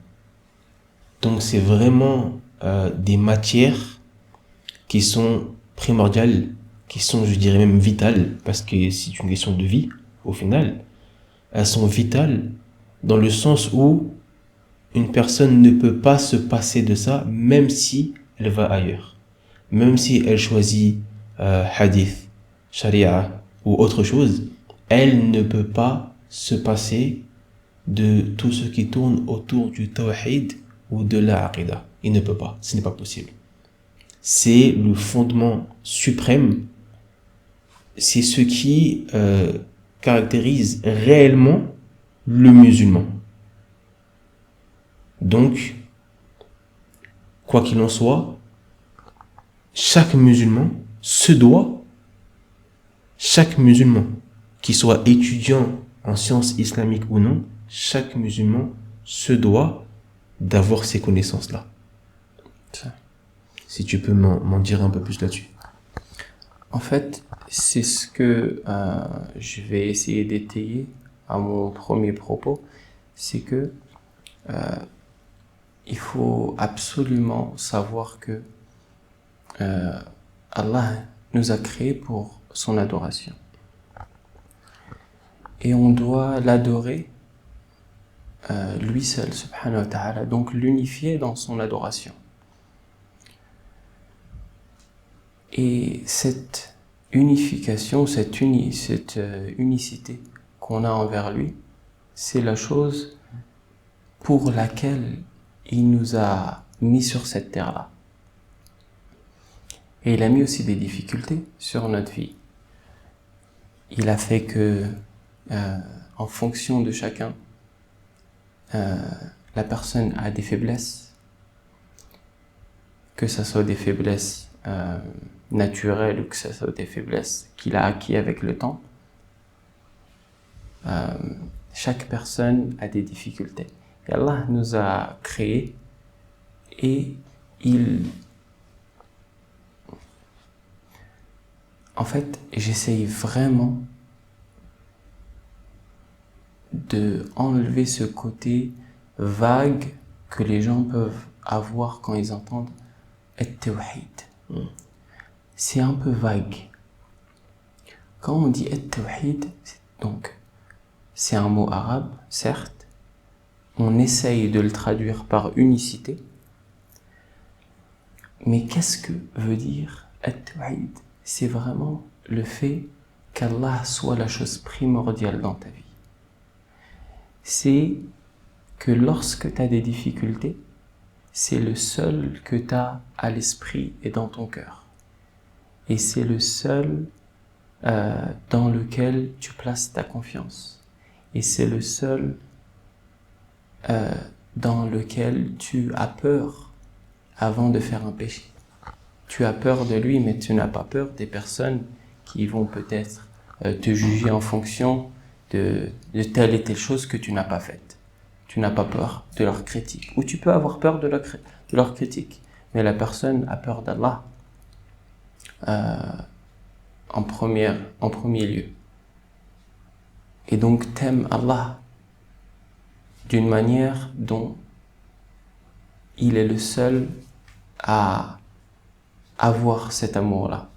Donc c'est vraiment des matières qui sont primordiales, qui sont, je dirais même vitales, parce que c'est une question de vie au final. Elles sont vitales dans le sens où une personne ne peut pas se passer de ça, même si elle va ailleurs, même si elle choisit hadith, sharia ou autre chose, elle ne peut pas se passer de tout ce qui tourne autour du tawhid ou de la aqidah. Il ne peut pas, ce n'est pas possible. C'est le fondement suprême, c'est ce qui caractérise réellement le musulman. Donc, quoi qu'il en soit, chaque musulman qui soit étudiant en sciences islamiques ou non, chaque musulman se doit d'avoir ces connaissances-là. Si tu peux m'en dire un peu plus là-dessus. En fait, c'est ce que je vais essayer d'étayer à mon premier propos, c'est que il faut absolument savoir que Allah nous a créés pour son adoration. Et on doit l'adorer lui seul, subhanahu wa ta'ala, donc l'unifier dans son adoration. Et cette unification, cette unicité qu'on a envers lui, c'est la chose pour laquelle il nous a mis sur cette terre-là. Et il a mis aussi des difficultés sur notre vie. Il a fait que, en fonction de chacun, la personne a des faiblesses, que ce soit des faiblesses naturelles ou que ce soit des faiblesses qu'il a acquis avec le temps, chaque personne a des difficultés. Et Allah nous a créés et en fait, j'essaye vraiment de enlever ce côté vague que les gens peuvent avoir quand ils entendent at-tawhid. C'est un peu vague. Quand on dit at-tawhid, donc c'est un mot arabe, certes. On essaye de le traduire par unicité. Mais qu'est-ce que veut dire at-tawhid? C'est vraiment le fait qu'Allah soit la chose primordiale dans ta vie. C'est que lorsque tu as des difficultés, c'est le seul que tu as à l'esprit et dans ton cœur. Et c'est le seul dans lequel tu places ta confiance. Et c'est le seul dans lequel tu as peur avant de faire un péché. Tu as peur de lui, mais tu n'as pas peur des personnes qui vont peut-être te juger en fonction de telle et telle chose que tu n'as pas faite. Tu n'as pas peur de leur critique. Ou tu peux avoir peur de leur critique. Mais la personne a peur d'Allah en premier lieu. Et donc t'aimes Allah d'une manière dont il est le seul à avoir cet amour-là.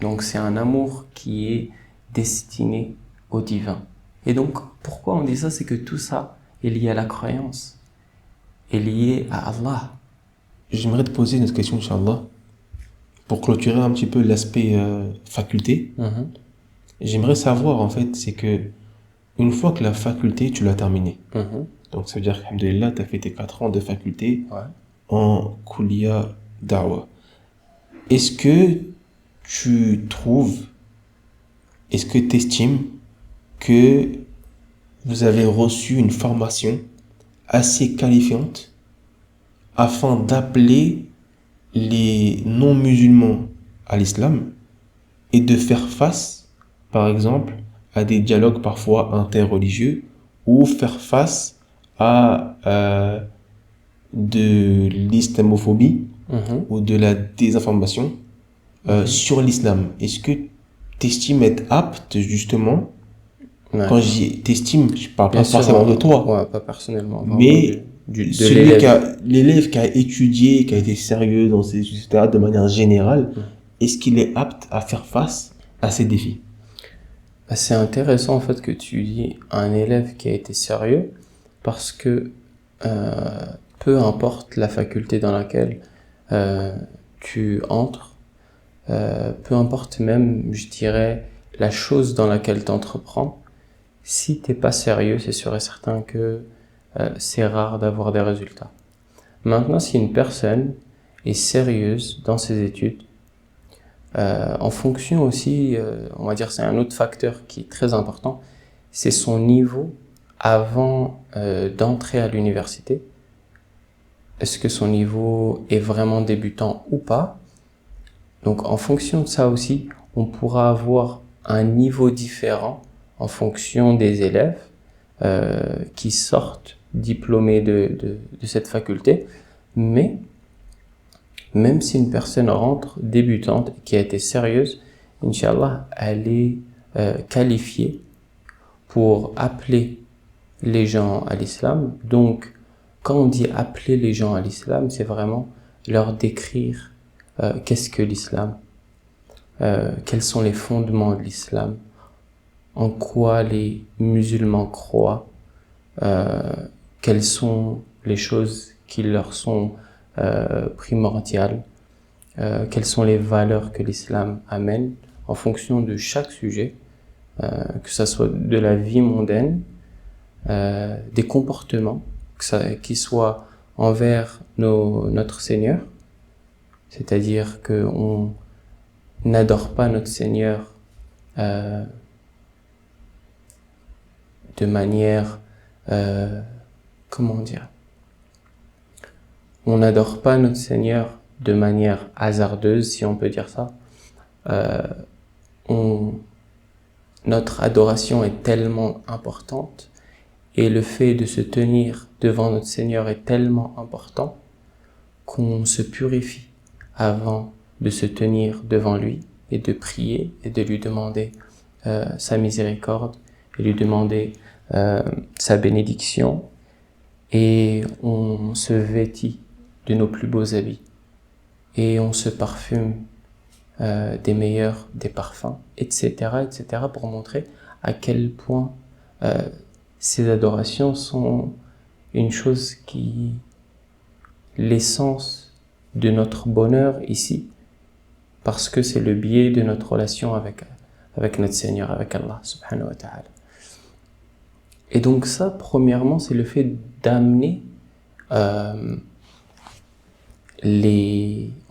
Donc c'est un amour qui est destiné au divin. Et donc pourquoi on dit ça? C'est que tout ça est lié à la croyance, est lié à Allah. J'aimerais te poser une autre question, Inch'Allah, pour clôturer un petit peu l'aspect faculté. J'aimerais savoir, en fait, c'est que une fois que la faculté, tu l'as terminée, donc ça veut dire qu'alhamdoulilah, tu as fait tes 4 ans de faculté en Kuliya Da'wa. Est-ce que tu estimes que vous avez reçu une formation assez qualifiante afin d'appeler les non-musulmans à l'islam et de faire face, par exemple, à des dialogues parfois interreligieux ou faire face à de l'islamophobie ou de la désinformation sur l'islam? Est-ce que tu estimes être apte, justement, quand t'estimes, je parle pas forcément de toi, ouais, pas personnellement, mais de l'élève qui a étudié, qui a été sérieux dans ces etc., de manière générale, est-ce qu'il est apte à faire face à ces défis? C'est intéressant en fait que tu dis un élève qui a été sérieux, parce que peu importe la faculté dans laquelle tu entres, peu importe même, je dirais, la chose dans laquelle tu entreprends, si t'es pas sérieux, c'est sûr et certain que c'est rare d'avoir des résultats. Maintenant, si une personne est sérieuse dans ses études, en fonction aussi, on va dire, c'est un autre facteur qui est très important, c'est son niveau avant d'entrer à l'université. Est-ce que son niveau est vraiment débutant ou pas? Donc en fonction de ça aussi, on pourra avoir un niveau différent en fonction des élèves qui sortent diplômés de cette faculté. Mais même si une personne rentre débutante qui a été sérieuse, Inch'Allah, elle est qualifiée pour appeler les gens à l'islam. Donc, quand on dit appeler les gens à l'islam, c'est vraiment leur décrire qu'est-ce que l'islam, quels sont les fondements de l'islam, en quoi les musulmans croient, quelles sont les choses qui leur sont primordiales, quelles sont les valeurs que l'islam amène en fonction de chaque sujet, que ça soit de la vie mondaine, des comportements, qui soient envers notre Seigneur, c'est-à-dire qu'on n'adore pas notre Seigneur de manière, comment dire, on n'adore pas notre Seigneur de manière hasardeuse, si on peut dire ça. Notre adoration est tellement importante et le fait de se tenir devant notre Seigneur est tellement important qu'on se purifie avant de se tenir devant lui et de prier et de lui demander sa miséricorde et lui demander sa bénédiction, et on se vêtit de nos plus beaux habits et on se parfume des meilleurs des parfums, etc., pour montrer à quel point ces adorations sont une chose qui, l'essence de notre bonheur ici, parce que c'est le biais de notre relation avec notre Seigneur, avec Allah subhanahu wa ta'ala. Et donc ça, premièrement, c'est le fait d'amener on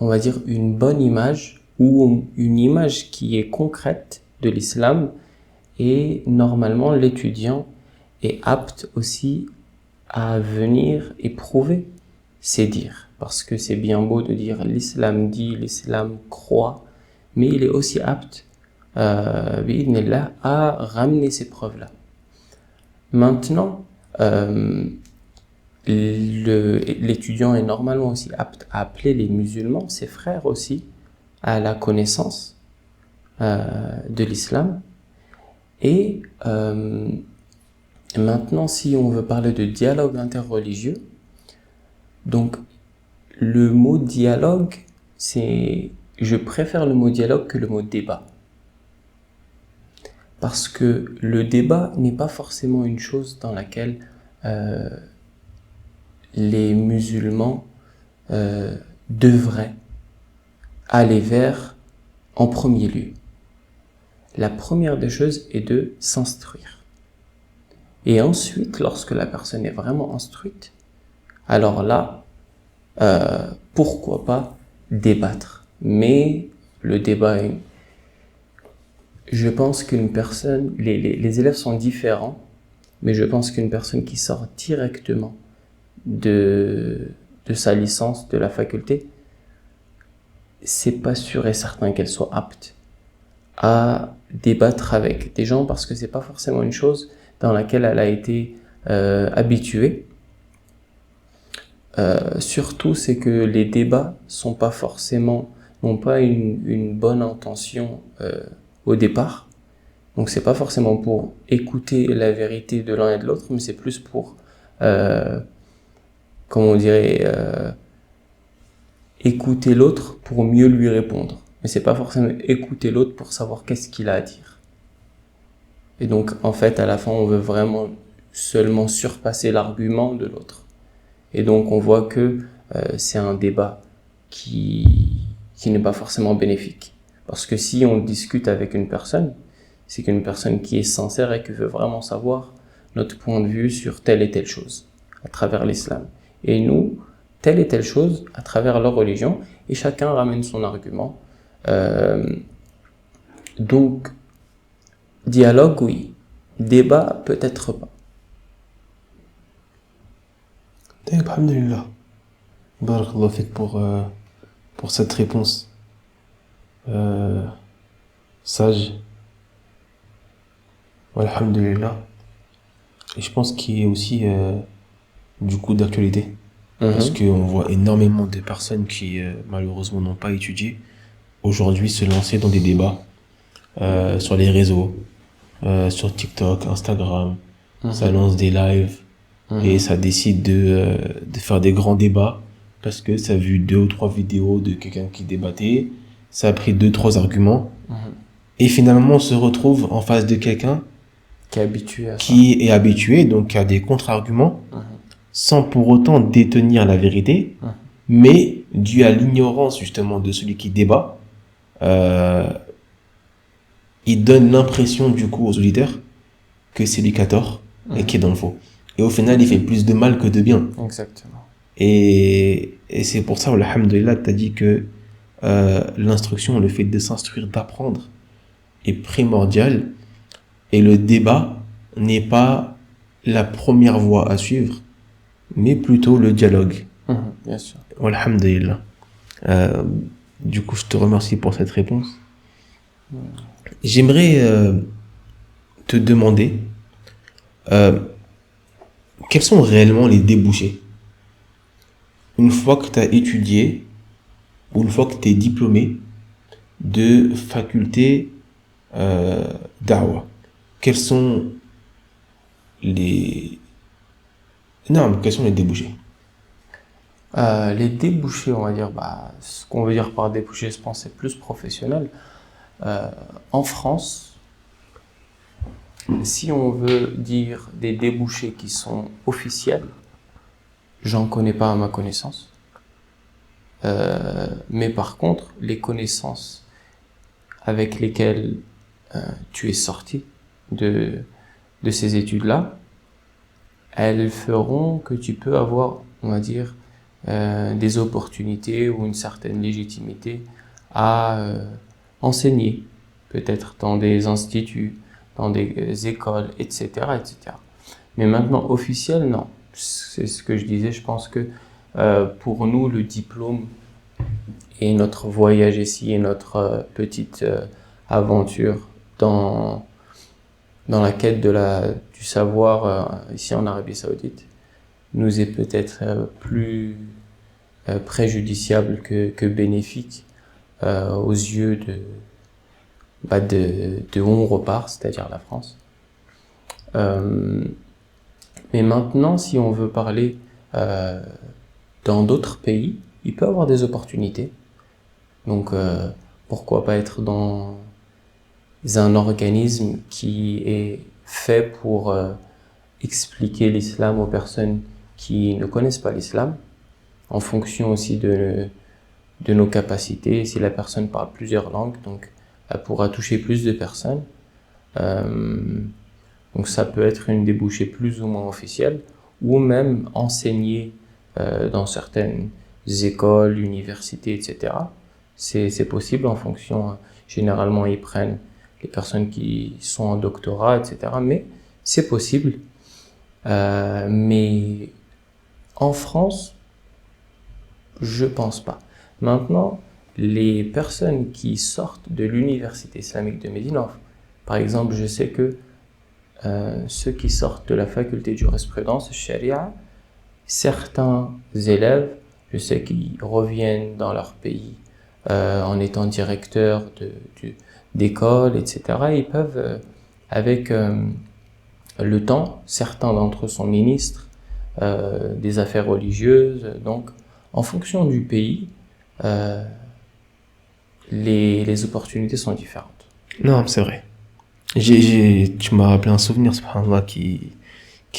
va dire une bonne image, ou une image qui est concrète de l'islam, et normalement l'étudiant est apte aussi à venir éprouver ces dires, parce que c'est bien beau de dire l'islam dit, l'islam croit, mais il est aussi apte bi'idhnillah à ramener ces preuves-là. Maintenant, l'étudiant est normalement aussi apte à appeler les musulmans, ses frères aussi, à la connaissance de l'islam. Et maintenant, si on veut parler de dialogue interreligieux, donc le mot dialogue, je préfère le mot dialogue que le mot débat. Parce que le débat n'est pas forcément une chose dans laquelle les musulmans devraient aller vers en premier lieu. La première des choses est de s'instruire. Et ensuite, lorsque la personne est vraiment instruite, alors là, pourquoi pas débattre. Mais le débat est... Je pense qu'une personne, les élèves sont différents, mais je pense qu'une personne qui sort directement de sa licence, de la faculté, c'est pas sûr et certain qu'elle soit apte à débattre avec des gens, parce que c'est pas forcément une chose dans laquelle elle a été habituée. Surtout, c'est que les débats n'ont pas une bonne intention au départ. Donc c'est pas forcément pour écouter la vérité de l'un et de l'autre, mais c'est plus pour écouter l'autre pour mieux lui répondre. Mais c'est pas forcément écouter l'autre pour savoir qu'est-ce qu'il a à dire. Et donc en fait, à la fin, on veut vraiment seulement surpasser l'argument de l'autre. Et donc on voit que c'est un débat qui n'est pas forcément bénéfique. Parce que si on discute avec une personne, c'est qu'une personne qui est sincère et qui veut vraiment savoir notre point de vue sur telle et telle chose à travers l'islam. Et nous, telle et telle chose à travers leur religion, et chacun ramène son argument. Donc, dialogue, oui. Débat, peut-être pas. Alhamdulillah. Barakallahu fik pour cette réponse sage. Alhamdulillah. Et je pense qu'il y a aussi du coup d'actualité. Parce qu'on voit énormément de personnes qui malheureusement n'ont pas étudié aujourd'hui se lancer dans des débats sur les réseaux, sur TikTok, Instagram. Ça lance des lives et ça décide de faire des grands débats parce que ça a vu 2 ou 3 vidéos de quelqu'un qui débattait, ça a pris 2-3 arguments et finalement on se retrouve en face de quelqu'un Qui est habitué à ça. Qui est habitué, donc qui a des contre-arguments sans pour autant détenir la vérité, mais dû à l'ignorance justement de celui qui débat, il donne l'impression du coup aux auditeurs que c'est lui qui a tort et qui est dans le faux. Et au final, il fait plus de mal que de bien. Exactement. Et c'est pour ça, alhamdoulilah, tu as dit que l'instruction, le fait de s'instruire, d'apprendre, est primordial. Et le débat n'est pas la première voie à suivre, mais plutôt le dialogue. Bien sûr. Alhamdulillah. Euh, du coup, je te remercie pour cette réponse. J'aimerais te demander euh, quels sont réellement les débouchés une fois que tu as étudié ou une fois que tu es diplômé de faculté d'Awa. Quels sont les... Non, quels sont les débouchés? Les débouchés, on va dire, ce qu'on veut dire par débouchés, je pense, c'est plus professionnel. En France, si on veut dire des débouchés qui sont officiels, j'en connais pas à ma connaissance. Mais par contre, les connaissances avec lesquelles tu es sorti de ces études-là, elles feront que tu peux avoir, on va dire, des opportunités ou une certaine légitimité à enseigner, peut-être dans des instituts, dans des écoles, etc., etc. Mais maintenant, officiel, non. C'est ce que je disais, je pense que pour nous, le diplôme et notre voyage ici et notre petite aventure dans la quête du savoir ici en Arabie Saoudite nous est peut-être plus préjudiciable que bénéfique aux yeux de où on repart, c'est-à-dire la France. Mais maintenant, si on veut parler dans d'autres pays, il peut y avoir des opportunités. Donc, pourquoi pas être dans un organisme qui est fait pour expliquer l'islam aux personnes qui ne connaissent pas l'islam, en fonction aussi de nos capacités. Si la personne parle plusieurs langues, donc elle pourra toucher plus de personnes. Donc ça peut être une débouchée plus ou moins officielle, ou même enseigner dans certaines écoles, universités, etc. C'est possible en fonction, généralement ils prennent les personnes qui sont en doctorat, etc. Mais c'est possible. Mais en France, je pense pas. Maintenant, les personnes qui sortent de l'université islamique de Médine, par exemple, je sais que ceux qui sortent de la faculté de jurisprudence, Sharia, certains élèves, je sais qu'ils reviennent dans leur pays en étant directeurs d'école, etc. Ils peuvent, avec le temps, certains d'entre eux sont ministres des affaires religieuses. Donc, en fonction du pays, les opportunités sont différentes. Non, c'est vrai. Tu m'as rappelé un souvenir, subhanallah, qui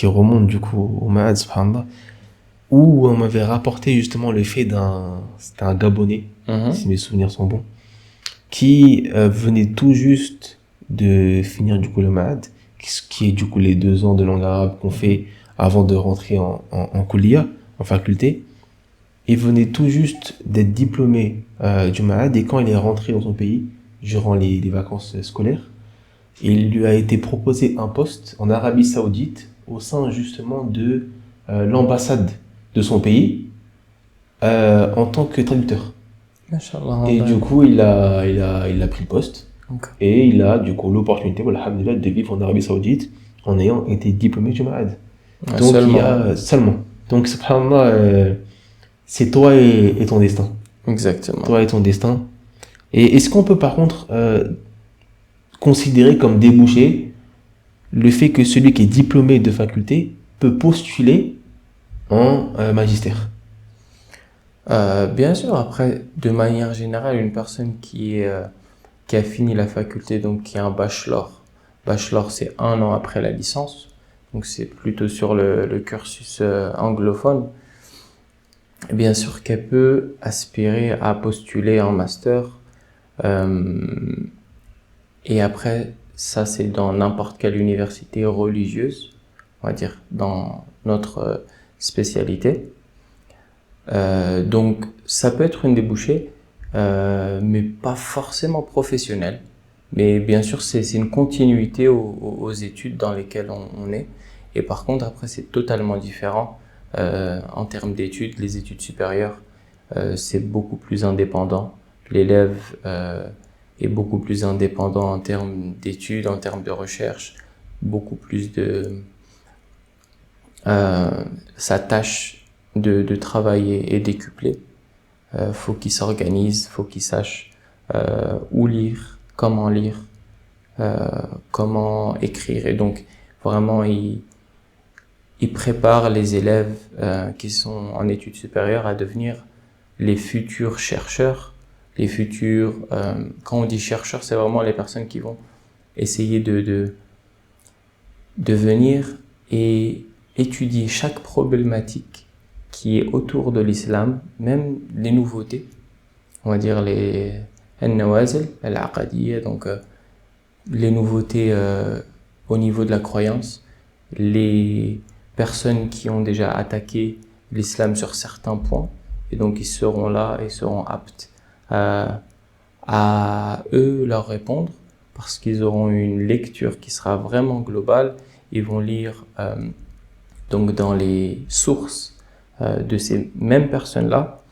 remonte du coup au Ma'ad, subhanallah, où on m'avait rapporté justement le fait c'était un Gabonais, si mes souvenirs sont bons, qui venait tout juste de finir du coup le Ma'ad, qui est du coup les 2 ans de langue arabe qu'on fait avant de rentrer en Kuliya, en faculté. Il venait tout juste d'être diplômé du Ma'ad, et quand il est rentré dans son pays, durant les vacances scolaires, il lui a été proposé un poste en Arabie Saoudite au sein justement de l'ambassade de son pays en tant que traducteur. Masha'Allah, Et du coup, il a pris le poste. Okay. Et il a du coup l'opportunité, alhamdulillah, de vivre en Arabie Saoudite en ayant été diplômé du Ma'ad. Ouais, Donc seulement. il y a seulement. Donc subhanallah, c'est toi et ton destin. Exactement. Toi et ton destin. Et est-ce qu'on peut par contre considérer comme débouché le fait que celui qui est diplômé de faculté peut postuler en magistère? Bien sûr, après, de manière générale, une personne qui a fini la faculté, donc qui a un bachelor. Bachelor, c'est 1 an après la licence. Donc c'est plutôt sur le cursus anglophone. Bien sûr qu'elle peut aspirer à postuler en master. Et après, ça c'est dans n'importe quelle université religieuse, on va dire, dans notre spécialité. Donc ça peut être une débouchée, mais pas forcément professionnelle. Mais bien sûr, c'est une continuité aux études dans lesquelles on est. Et par contre, après, c'est totalement différent en termes d'études, les études supérieures. c'est beaucoup plus indépendant. L'élève est beaucoup plus indépendant en termes d'études, en termes de recherche, beaucoup plus sa tâche de travailler est décuplée. Faut qu'il s'organise, faut qu'il sache où lire, comment écrire. Et donc, vraiment, il prépare les élèves qui sont en études supérieures à devenir les futurs chercheurs, quand on dit chercheurs, c'est vraiment les personnes qui vont essayer de venir et étudier chaque problématique qui est autour de l'islam, même les nouveautés, on va dire les al-nawazil, al-aqadiyya, donc les nouveautés au niveau de la croyance, les personnes qui ont déjà attaqué l'islam sur certains points, et donc ils seront là et seront aptes à eux leur répondre, parce qu'ils auront une lecture qui sera vraiment globale. Ils vont lire donc dans les sources de ces mêmes personnes-là,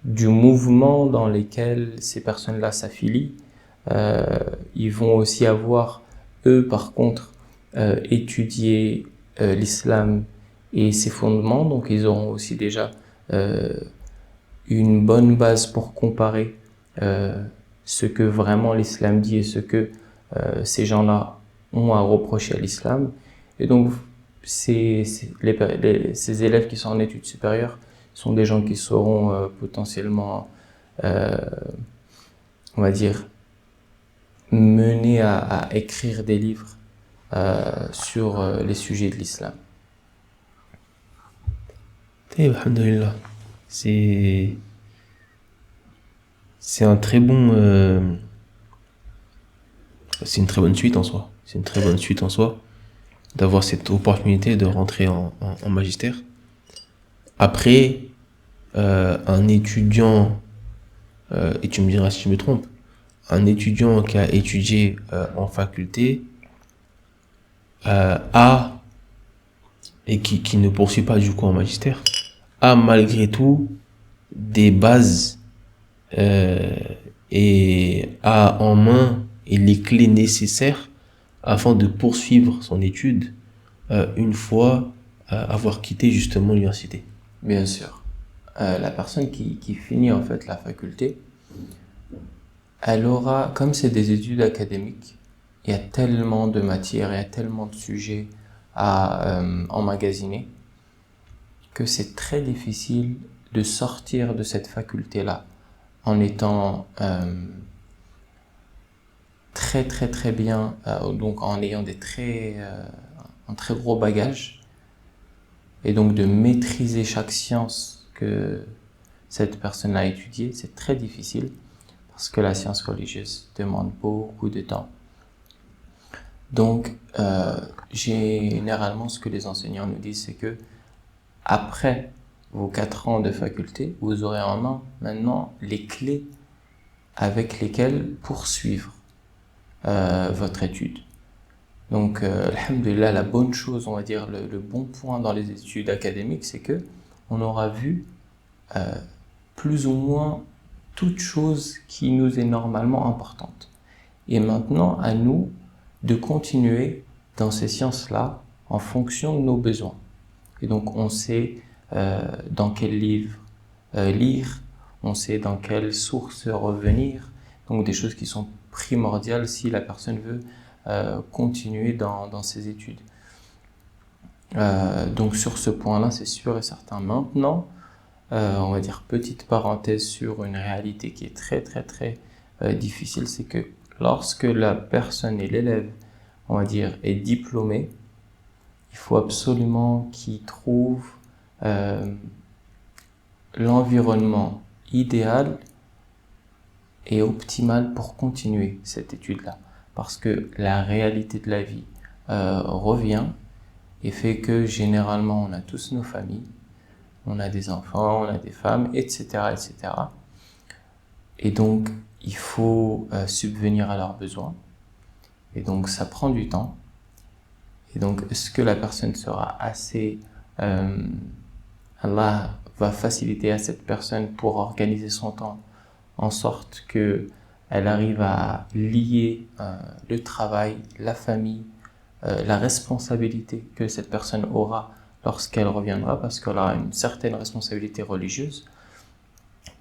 du mouvement dans lesquels ces personnes-là s'affilient. Ils vont aussi avoir, eux par contre, étudié l'islam et ses fondements, donc ils auront aussi déjà une bonne base pour comparer ce que vraiment l'islam dit et ce que ces gens-là ont à reprocher à l'islam. Et donc ces élèves qui sont en études supérieures sont des gens qui seront potentiellement, on va dire, menés à écrire des livres sur les sujets de l'islam. Alhamdulillah. C'est un très bon c'est une très bonne suite en soi. C'est une très bonne suite en soi d'avoir cette opportunité de rentrer en magistère. Après, un étudiant, et tu me diras si je me trompe, un étudiant qui a étudié en faculté et qui ne poursuit pas du coup en magistère, a malgré tout des bases et a en main et les clés nécessaires afin de poursuivre son étude une fois avoir quitté justement l'université. Bien sûr. La personne qui finit en fait la faculté, elle aura, comme c'est des études académiques, il y a tellement de matières, il y a tellement de sujets à emmagasiner que c'est très difficile de sortir de cette faculté-là en étant très très très bien, donc en ayant un très gros bagage, et donc de maîtriser chaque science que cette personne a étudiée. C'est très difficile parce que la science religieuse demande beaucoup de temps. Donc généralement ce que les enseignants nous disent, c'est que après vos 4 ans de faculté, vous aurez en main maintenant les clés avec lesquelles poursuivre votre étude. Donc, alhamdulillah, la bonne chose, on va dire, le bon point dans les études académiques, c'est que on aura vu plus ou moins toute chose qui nous est normalement importante. Et maintenant, à nous de continuer dans ces sciences-là en fonction de nos besoins. Et donc, on sait dans quel livre lire, on sait dans quelle source revenir, donc des choses qui sont primordiales si la personne veut continuer dans ses études. Donc sur ce point-là, c'est sûr et certain. Maintenant, on va dire petite parenthèse sur une réalité qui est très très très difficile, c'est que lorsque la personne et l'élève, on va dire, est diplômé, il faut absolument qu'il trouve l'environnement idéal et optimal pour continuer cette étude-là. Parce que la réalité de la vie revient et fait que généralement on a tous nos familles, on a des enfants, on a des femmes, etc. etc. Et donc il faut subvenir à leurs besoins. Et donc ça prend du temps. Et donc est-ce que la personne sera assez Allah va faciliter à cette personne pour organiser son temps en sorte que elle arrive à lier le travail, la famille, la responsabilité que cette personne aura lorsqu'elle reviendra, parce qu'elle a une certaine responsabilité religieuse.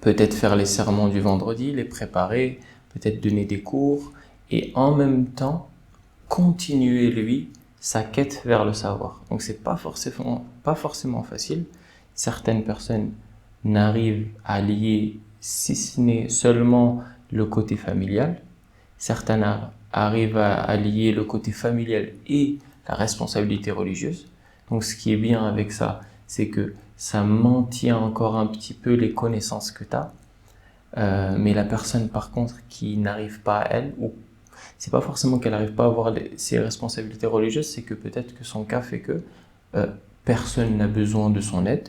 Peut-être faire les sermons du vendredi, les préparer, peut-être donner des cours, et en même temps, continuer, lui, sa quête vers le savoir. Donc, c'est pas forcément facile. Certaines personnes n'arrivent à lier, si ce n'est seulement le côté familial. Certaines arrivent à lier le côté familial et la responsabilité religieuse. Donc, ce qui est bien avec ça, c'est que ça maintient encore un petit peu les connaissances que tu as. Mais la personne, par contre, qui n'arrive pas à elle, ou c'est pas forcément qu'elle n'arrive pas à avoir ses responsabilités religieuses, c'est que peut-être que son cas fait que personne n'a besoin de son aide.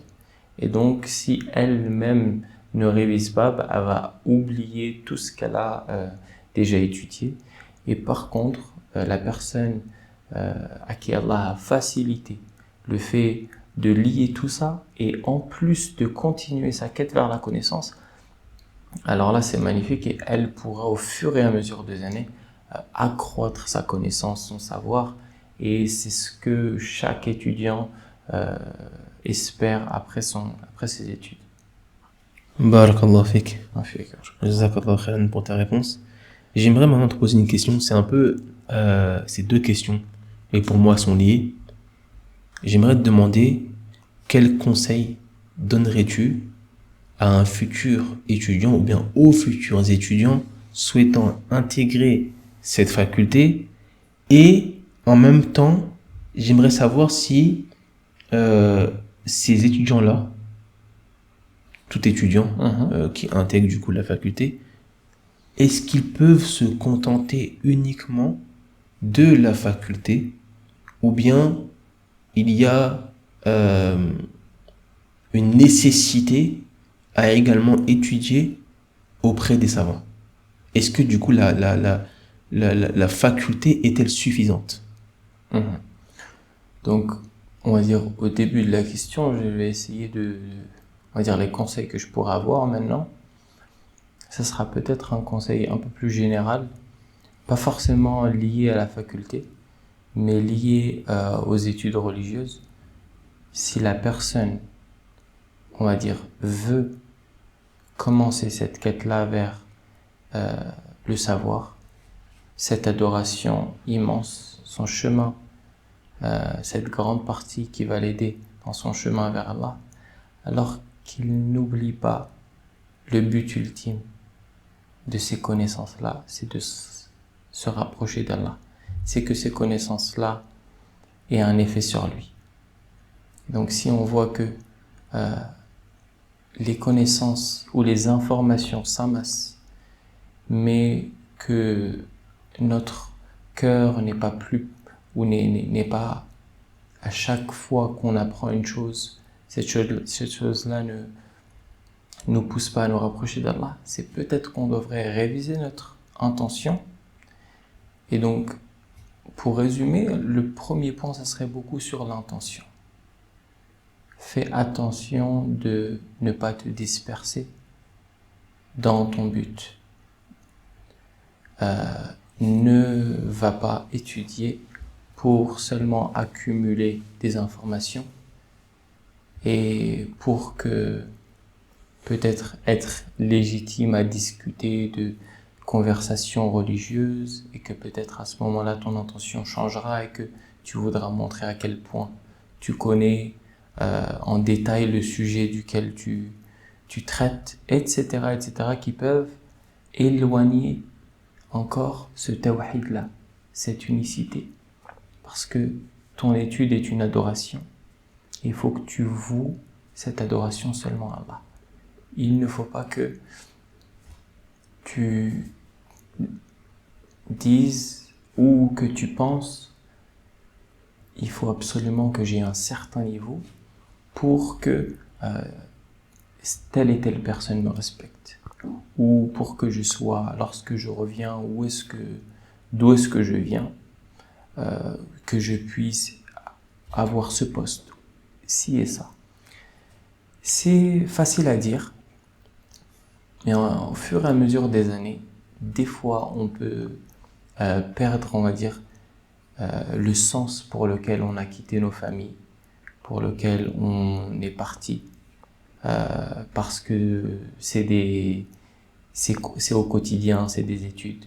Et donc, si elle-même ne révise pas, bah, elle va oublier tout ce qu'elle a déjà étudié. Et par contre, la personne à qui Allah a facilité le fait de lier tout ça et en plus de continuer sa quête vers la connaissance, alors là c'est magnifique et elle pourra au fur et à mesure des années accroître sa connaissance, son savoir, et c'est ce que chaque étudiant espère après ses études. Barakallah fik. Jazakallah khairan pour ta réponse. J'aimerais maintenant te poser une question. C'est un peu ces deux questions, mais pour moi sont liées. J'aimerais te demander quel conseil donnerais-tu à un futur étudiant ou bien aux futurs étudiants souhaitant intégrer cette faculté, et en même temps j'aimerais savoir si ces étudiants-là, tout étudiant qui intègre du coup la faculté, est-ce qu'ils peuvent se contenter uniquement de la faculté, ou bien il y a une nécessité à également étudier auprès des savants? Est-ce que du coup la faculté est-elle suffisante? Donc, on va dire au début de la question, je vais essayer on va dire les conseils que je pourrais avoir maintenant. Ça sera peut-être un conseil un peu plus général, pas forcément lié à la faculté, mais lié aux études religieuses. Si la personne, on va dire, veut commencer cette quête-là vers le savoir, cette adoration immense, son chemin, cette grande partie qui va l'aider dans son chemin vers Allah, alors qu'il n'oublie pas le but ultime de ces connaissances-là, c'est de se rapprocher d'Allah. C'est que ces connaissances-là aient un effet sur lui. Donc si on voit que les connaissances ou les informations s'amassent, mais que notre cœur n'est pas plus, ou n'est pas à chaque fois qu'on apprend une chose, cette chose-là ne nous pousse pas à nous rapprocher d'Allah, c'est peut-être qu'on devrait réviser notre intention. Et donc, pour résumer, le premier point, ça serait beaucoup sur l'intention. Fais attention de ne pas te disperser dans ton but. Ne va pas étudier pour seulement accumuler des informations et pour que peut-être être légitime à discuter de conversations religieuses, et que peut-être à ce moment-là ton intention changera et que tu voudras montrer à quel point tu connais en détail le sujet duquel tu traites, etc., qui peuvent éloigner encore ce tawhid-là, cette unicité. Parce que ton étude est une adoration. Il faut que tu voues cette adoration seulement à Allah. Il ne faut pas que tu dises ou que tu penses il faut absolument que j'ai un certain niveau pour que telle et telle personne me respecte, ou pour que je sois, lorsque je reviens, d'où est-ce que je viens, que je puisse avoir ce poste, ci et ça. C'est facile à dire, mais au fur et à mesure des années, des fois on peut perdre, on va dire, le sens pour lequel on a quitté nos familles, pour lequel on est parti, parce que c'est au quotidien, c'est des études.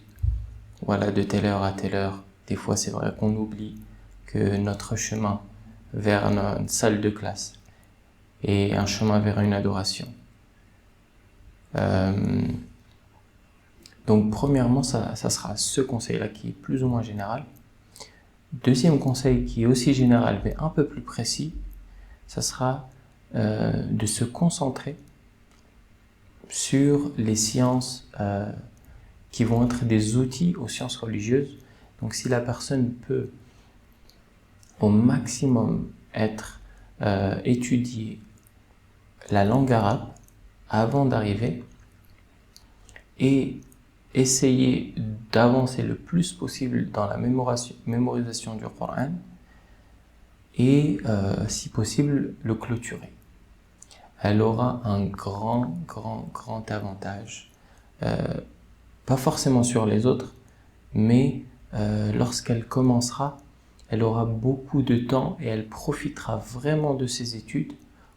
Voilà, de telle heure à telle heure. Des fois, c'est vrai qu'on oublie que notre chemin vers une salle de classe est un chemin vers une adoration. Donc, premièrement, ça sera ce conseil-là qui est plus ou moins général. Deuxième conseil qui est aussi général mais un peu plus précis, ça sera de se concentrer sur les sciences qui vont être des outils aux sciences religieuses. Donc si la personne peut au maximum étudier la langue arabe avant d'arriver et essayer d'avancer le plus possible dans la mémorisation du Coran et si possible le clôturer. Elle aura un grand avantage, pas forcément sur les autres, mais lorsqu'elle commencera, elle aura beaucoup de temps et elle profitera vraiment de ses études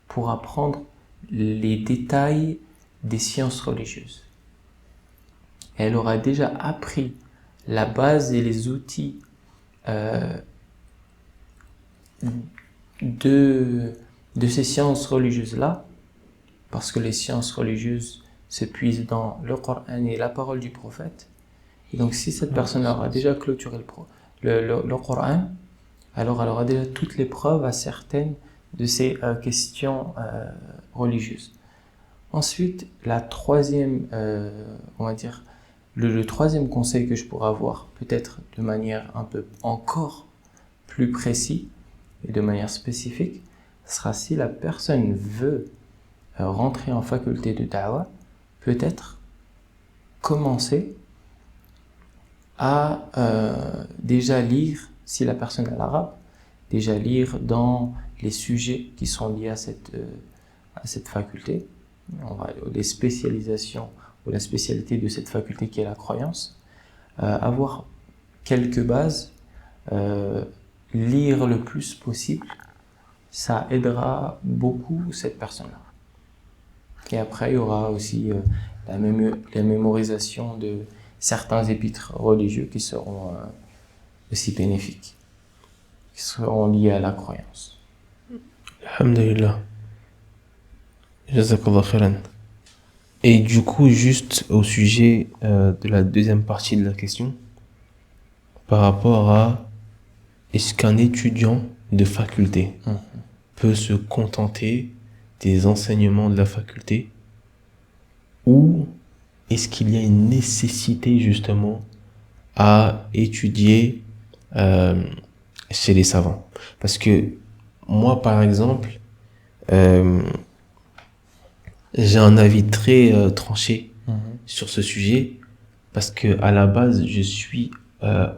pour apprendre les détails des sciences religieuses. Elle aura déjà appris la base et les outils de ces sciences religieuses-là, parce que les sciences religieuses se puisent dans le Coran et la parole du prophète. Et donc si cette personne aura déjà clôturé le Coran, alors elle aura déjà toutes les preuves à certaines de ces questions religieuses. Ensuite, la troisième, on va dire, le troisième conseil que je pourrais avoir, peut-être de manière un peu encore plus précise et de manière spécifique, sera si la personne veut rentrer en faculté de da'wah, peut-être commencer à déjà lire, si la personne est l'arabe, déjà lire dans les sujets qui sont liés à cette faculté, les spécialisations ou la spécialité de cette faculté qui est la croyance, avoir quelques bases, lire le plus possible, ça aidera beaucoup cette personne-là. Et après, il y aura aussi la mémorisation de certains épîtres religieux qui seront aussi bénéfiques, qui seront liés à la croyance. Alhamdulillah. Jazakallah khairan. Et du coup, juste au sujet de la deuxième partie de la question, par rapport à est-ce qu'un étudiant de faculté peut se contenter des enseignements de la faculté ou est-ce qu'il y a une nécessité justement à étudier chez les savants? Parce que moi, par exemple, j'ai un avis très tranché sur ce sujet parce que à la base, je suis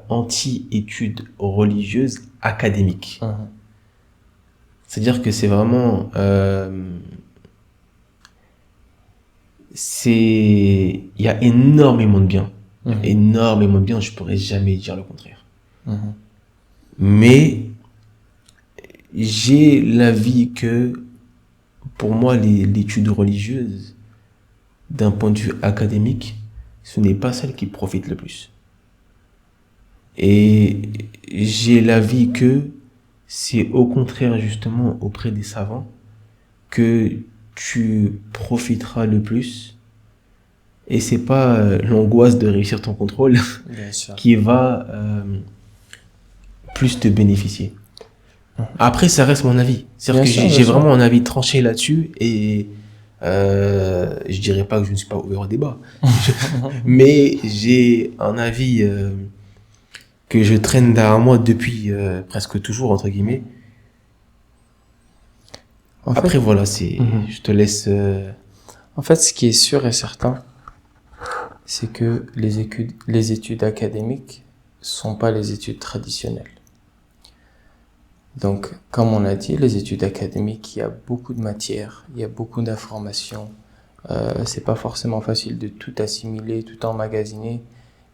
anti-études religieuses académiques. C'est-à-dire que c'est vraiment il y a énormément de bien. Énormément de bien, je pourrais jamais dire le contraire. Mais j'ai l'avis que pour moi, l'étude religieuse, d'un point de vue académique, ce n'est pas celle qui profite le plus. Et j'ai l'avis que c'est au contraire justement auprès des savants que tu profiteras le plus. Et c'est pas l'angoisse de réussir ton contrôle qui va plus te bénéficier. Après, ça reste mon avis. C'est-à-dire que j'ai vraiment un avis tranché là-dessus et je dirais pas que je ne suis pas ouvert au débat. Mais j'ai un avis que je traîne derrière moi depuis presque toujours, entre guillemets. Après, voilà, je te laisse... En fait, ce qui est sûr et certain, c'est que les études académiques sont pas les études traditionnelles. Donc, comme on a dit, les études académiques, il y a beaucoup de matières, il y a beaucoup d'informations. C'est pas forcément facile de tout assimiler, tout emmagasiner.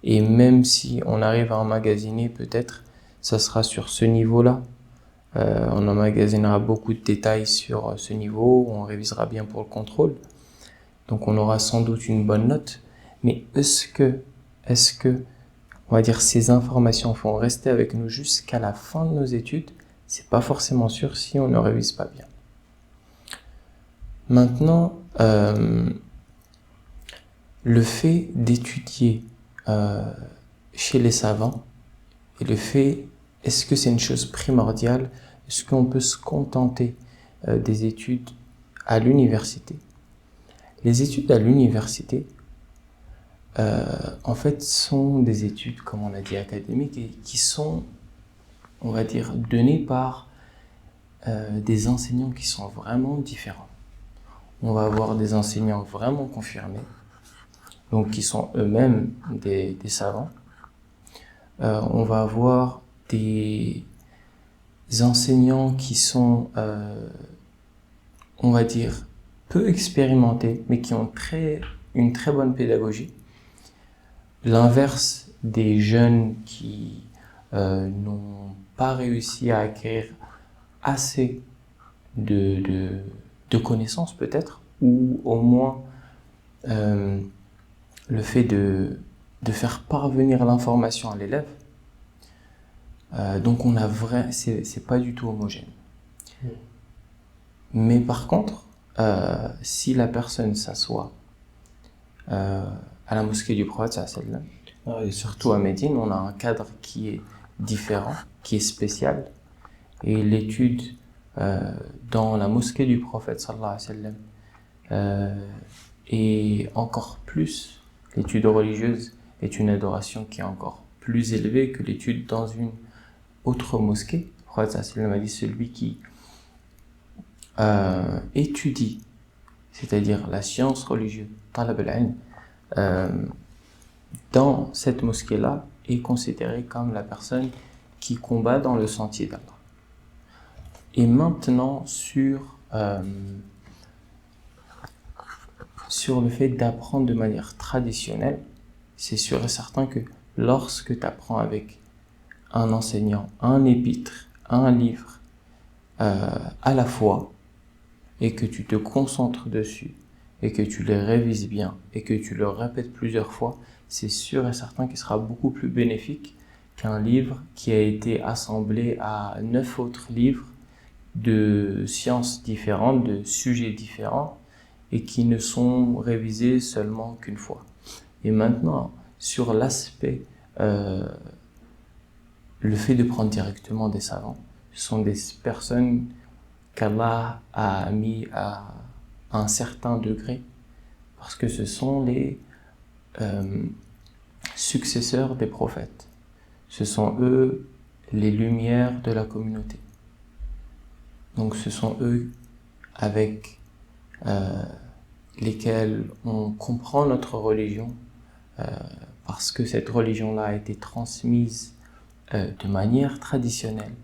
Et même si on arrive à emmagasiner, peut-être, ça sera sur ce niveau-là. On emmagasinera beaucoup de détails sur ce niveau, on révisera bien pour le contrôle. Donc, on aura sans doute une bonne note. Mais est-ce que, on va dire, ces informations vont rester avec nous jusqu'à la fin de nos études? C'est pas forcément sûr si on ne révise pas bien. Maintenant, le fait d'étudier chez les savants et le fait, est-ce que c'est une chose primordiale? Est-ce qu'on peut se contenter des études à l'université? Les études à l'université, en fait, sont des études, comme on l'a dit, académiques et qui sont, on va dire, données par des enseignants qui sont vraiment différents. On va avoir des enseignants vraiment confirmés, donc qui sont eux-mêmes des savants. On va avoir des enseignants qui sont, on va dire, peu expérimentés, mais qui ont une très bonne pédagogie. L'inverse des jeunes qui n'ont pas réussi à acquérir assez de connaissances peut-être, ou au moins le fait de faire parvenir l'information à l'élève. Donc c'est pas du tout homogène. Mais par contre, si la personne s'assoit à la mosquée du prophète sallallahu alayhi wa sallam, et surtout à Médine, on a un cadre qui est différent, qui est spécial, et l'étude dans la mosquée du prophète sallallahu alayhi wa sallam et encore plus, l'étude religieuse est une adoration qui est encore plus élevée que l'étude dans une autre mosquée. Le prophète sallallahu alayhi wa sallam a dit celui qui étudie, c'est-à-dire la science religieuse, talab al-ilm, dans cette mosquée-là, est considéré comme la personne qui combat dans le sentier d'Allah. Et maintenant, sur le fait d'apprendre de manière traditionnelle, c'est sûr et certain que lorsque tu apprends avec un enseignant, un épître, un livre, à la fois, et que tu te concentres dessus, et que tu les révises bien, et que tu le répètes plusieurs fois, c'est sûr et certain qu'il sera beaucoup plus bénéfique qu'un livre qui a été assemblé à 9 autres livres de sciences différentes, de sujets différents, et qui ne sont révisés seulement qu'une fois. Et maintenant, sur l'aspect, le fait de prendre directement des savants, ce sont des personnes qu'Allah a mis à un certain degré, parce que ce sont les successeurs des prophètes. Ce sont eux les lumières de la communauté. Donc ce sont eux avec lesquels on comprend notre religion, parce que cette religion-là a été transmise de manière traditionnelle,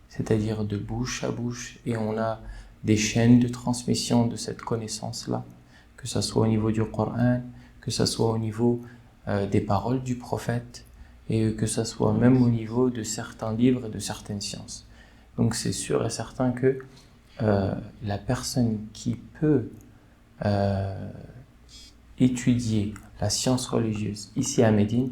c'est-à-dire de bouche à bouche, et on a des chaînes de transmission de cette connaissance-là, que ce soit au niveau du Coran, que ce soit au niveau des paroles du prophète, et que ce soit même au niveau de certains livres et de certaines sciences. Donc c'est sûr et certain que la personne qui peut étudier la science religieuse ici à Médine,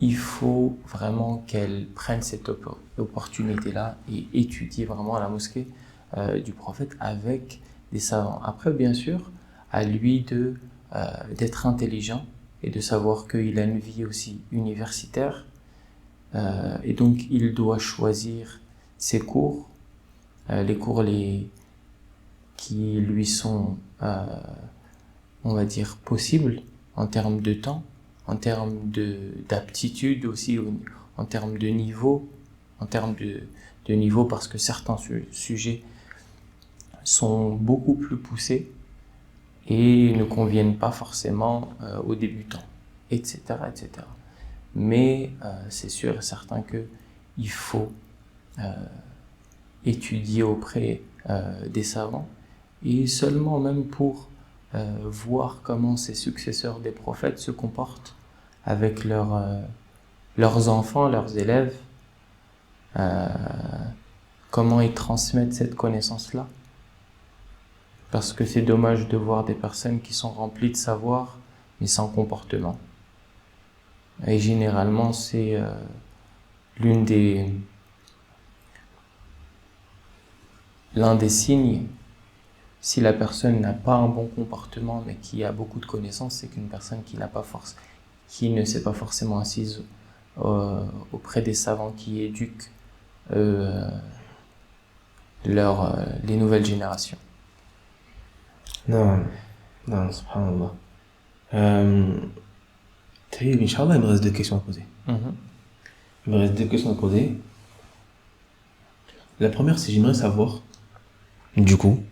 il faut vraiment qu'elle prenne cette opportunité-là et étudie vraiment à la mosquée du prophète avec des savants. Après, bien sûr, à lui d'être intelligent et de savoir qu'il a une vie aussi universitaire. Et donc, il doit choisir ses cours, les cours qui lui sont, on va dire, possibles en termes de temps, en termes d'aptitude aussi, en termes de niveau, parce que certains sujets sont beaucoup plus poussés et ne conviennent pas forcément aux débutants, etc., etc. Mais c'est sûr et certain qu'il faut étudier auprès des savants, et seulement même pour voir comment ces successeurs des prophètes se comportent avec leurs enfants, leurs élèves, comment ils transmettent cette connaissance-là. Parce que c'est dommage de voir des personnes qui sont remplies de savoir, mais sans comportement. Et généralement, c'est l'un des signes, si la personne n'a pas un bon comportement, mais qui a beaucoup de connaissances, c'est qu'une personne qui ne s'est pas forcément assise auprès des savants qui éduquent les nouvelles générations. Non, non, subhanallah. Inch'Allah, il me reste 2 questions à poser. Il me reste 2 questions à poser. La première, c'est j'aimerais savoir, du coup,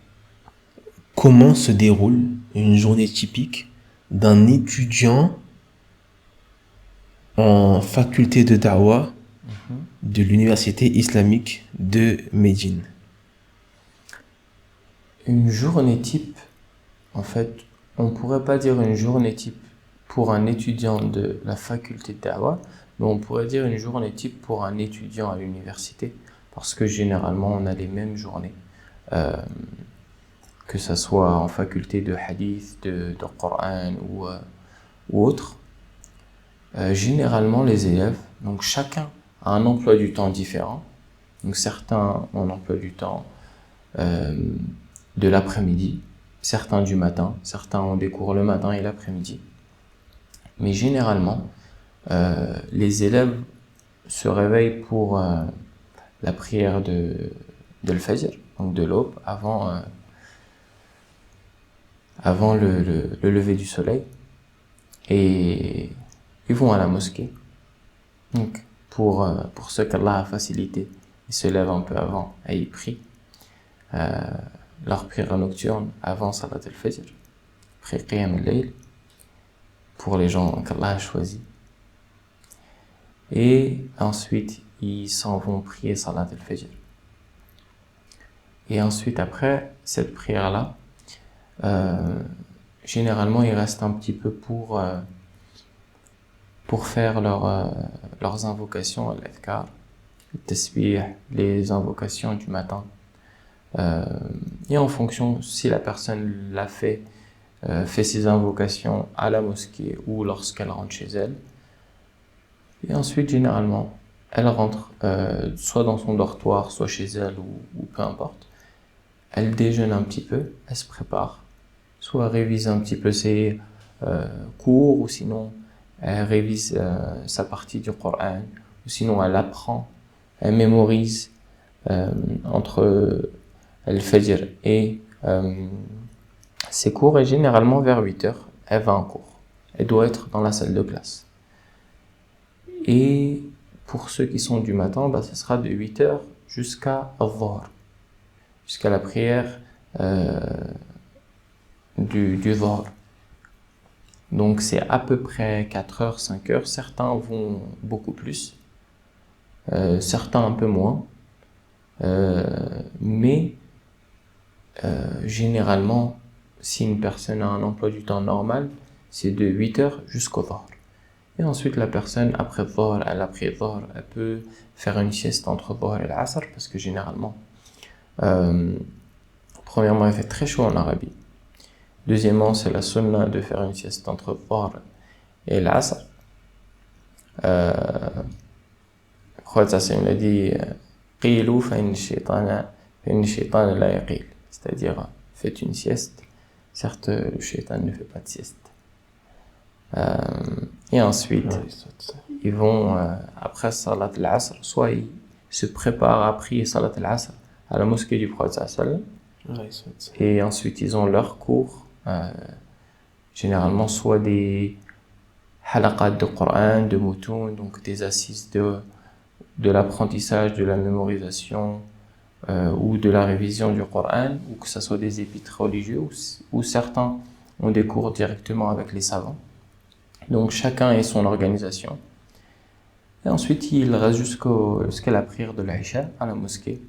comment se déroule une journée typique d'un étudiant en faculté de Da'wah de l'université islamique de Médine. Une journée type, en fait, on ne pourrait pas dire une journée type pour un étudiant de la faculté de Da'wah, mais on pourrait dire une journée type pour un étudiant à l'université, parce que généralement on a les mêmes journées, que ce soit en faculté de hadith, de Coran ou autre. Généralement les élèves, donc chacun a un emploi du temps différent. Donc certains ont un emploi du temps de l'après-midi, certains du matin, certains ont des cours le matin et l'après-midi. Mais généralement, les élèves se réveillent pour la prière de l'Fajr, donc de l'aube, avant le lever du soleil, et ils vont à la mosquée. Donc, pour ceux qu'Allah a facilité, ils se lèvent un peu avant et ils prient leur prière nocturne avant Salat al-Fajr, après Qiyam al-Layl, pour les gens qu'Allah a choisis. Et ensuite, ils s'en vont prier Salat al-Fajr. Et ensuite, après cette prière-là, généralement, ils restent un petit peu pour faire leurs invocations, l'adhkar, le tasbih, les invocations du matin. Et en fonction, si la personne l'a fait ses invocations à la mosquée ou lorsqu'elle rentre chez elle. Et ensuite, généralement, elle rentre soit dans son dortoir, soit chez elle ou peu importe. Elle déjeune un petit peu, elle se prépare, soit révise un petit peu ses cours, ou sinon elle révise sa partie du Coran, ou sinon elle apprend, elle mémorise entre Al-Fajr et ses cours, et généralement vers 8h, elle va en cours. Elle doit être dans la salle de classe. Et pour ceux qui sont du matin, ce sera de 8h jusqu'à Al-Dhuhr, jusqu'à la prière du Dhuhr. Donc c'est à peu près 4h, 5h. Certains vont beaucoup plus, certains un peu moins. Mais généralement, si une personne a un emploi du temps normal, c'est de 8h jusqu'au Dhuhr. Et ensuite, la personne, après Dhuhr, elle a pris Dhuhr, elle peut faire une sieste entre Dhuhr et l'Asr, parce que généralement, premièrement, il fait très chaud en Arabie. Deuxièmement, c'est la sunna de faire une sieste entre Dhuhr et l'Asr. Le prophète il a dit قِيلُوا فَإِنَّ الشَّيْطَانَ لَا يَقِيلُ, c'est-à-dire faites une sieste. Certes, le shaitan ne fait pas de sieste. Et ensuite, ils vont, après Salat al-Asr, soit ils se préparent à prier Salat al-Asr à la mosquée du prophète, et ensuite ils ont leur cours, généralement soit des halaqat de Coran, de moutoun, donc des assises de l'apprentissage, de la mémorisation, ou de la révision du Coran, ou que ce soit des épîtres religieux, ou certains ont des cours directement avec les savants. Donc chacun ait son organisation. Et ensuite, ils restent jusqu'à la prière de l'Aïcha à la mosquée.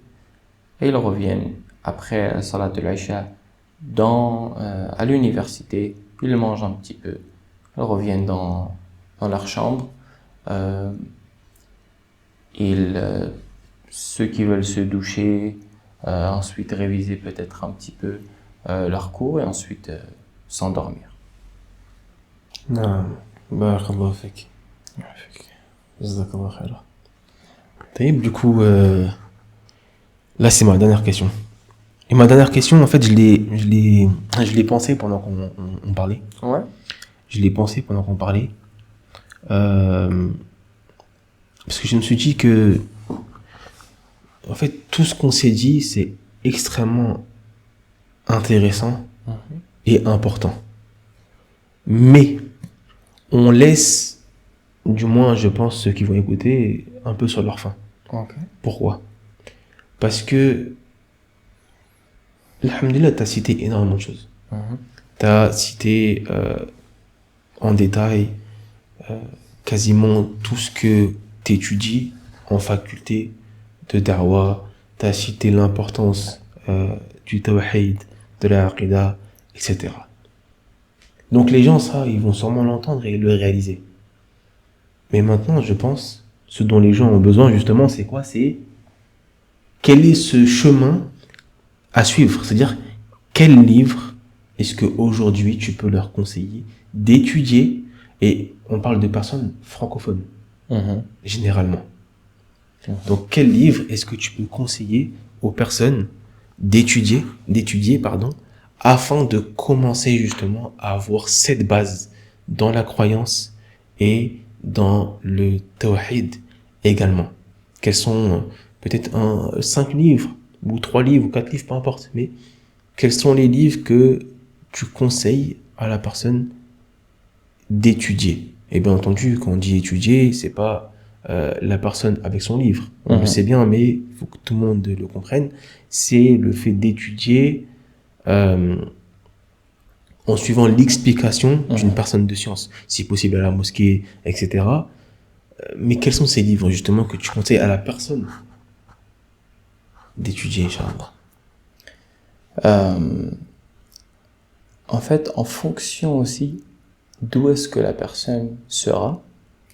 Et ils reviennent après la salat de l'Aïcha à l'université. Ils mangent un petit peu. Ils reviennent dans leur chambre. Ceux qui veulent se doucher, ensuite réviser peut-être un petit peu leur cours et ensuite s'endormir. Non, barakallahu fik. Jazakallah khaira. Taïb, du coup, là c'est ma dernière question. Et ma dernière question, en fait, je l'ai pensé pendant qu'on parlait. Ouais. Je l'ai pensé pendant qu'on parlait. Parce que je me suis dit que, en fait, tout ce qu'on s'est dit, c'est extrêmement intéressant et important. Mais, on laisse, du moins, je pense, ceux qui vont écouter, un peu sur leur faim. Ok. Pourquoi? Parce que, alhamdoulilah, t'as cité énormément de choses. T'as cité en détail quasiment tout ce que t'étudies en faculté de Da'wah. T'as cité l'importance du tawhid, de la aqidah, etc. Donc les gens, ça, ils vont sûrement l'entendre et le réaliser. Mais maintenant, je pense, ce dont les gens ont besoin, justement, c'est quoi? C'est quel est ce chemin à suivre? C'est-à-dire, quel livre est-ce qu'aujourd'hui tu peux leur conseiller d'étudier? Et on parle de personnes francophones, généralement. Donc, quel livre est-ce que tu peux conseiller aux personnes d'étudier, afin de commencer justement à avoir cette base dans la croyance et dans le tawhid également? Quels sont peut-être 5 livres, ou 3 livres, ou 4 livres, peu importe, mais quels sont les livres que tu conseilles à la personne d'étudier? Et bien entendu, quand on dit étudier, c'est pas la personne avec son livre. On le sait bien, mais il faut que tout le monde le comprenne. C'est le fait d'étudier en suivant l'explication d'une personne de science, si possible à la mosquée, etc. Mais quels sont ces livres justement que tu conseilles à la personne d'étudier, Inch'Allah? En fait, en fonction aussi d'où est-ce que la personne sera,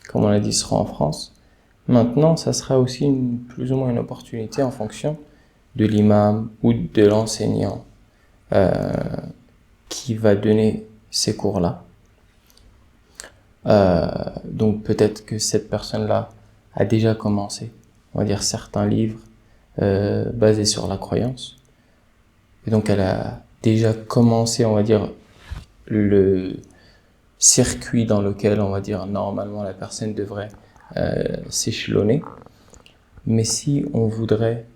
comme on l'a dit, sera en France. Maintenant, ça sera aussi plus ou moins une opportunité en fonction de l'imam ou de l'enseignant qui va donner ces cours-là. Donc peut-être que cette personne-là a déjà commencé, on va dire, certains livres basés sur la croyance. Et donc elle a déjà commencé, on va dire, le circuit dans lequel, on va dire, normalement la personne devrait s'échelonner. Mais si on voudrait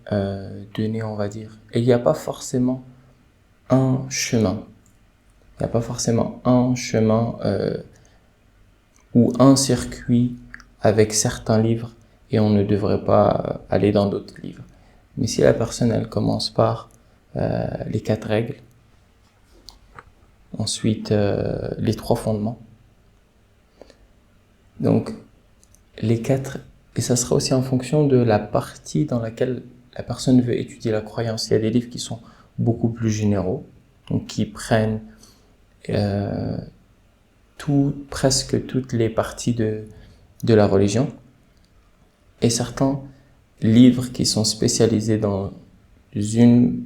donner, on va dire, et il n'y a pas forcément un chemin. Il n'y a pas forcément un chemin ou un circuit avec certains livres et on ne devrait pas aller dans d'autres livres. Mais si la personne, elle commence par les 4 règles, ensuite les 3 fondements, donc les 4, et ça sera aussi en fonction de la partie dans laquelle la personne veut étudier la croyance. Il y a des livres qui sont beaucoup plus généraux, donc qui prennent presque toutes les parties de la religion, et certains livres qui sont spécialisés dans une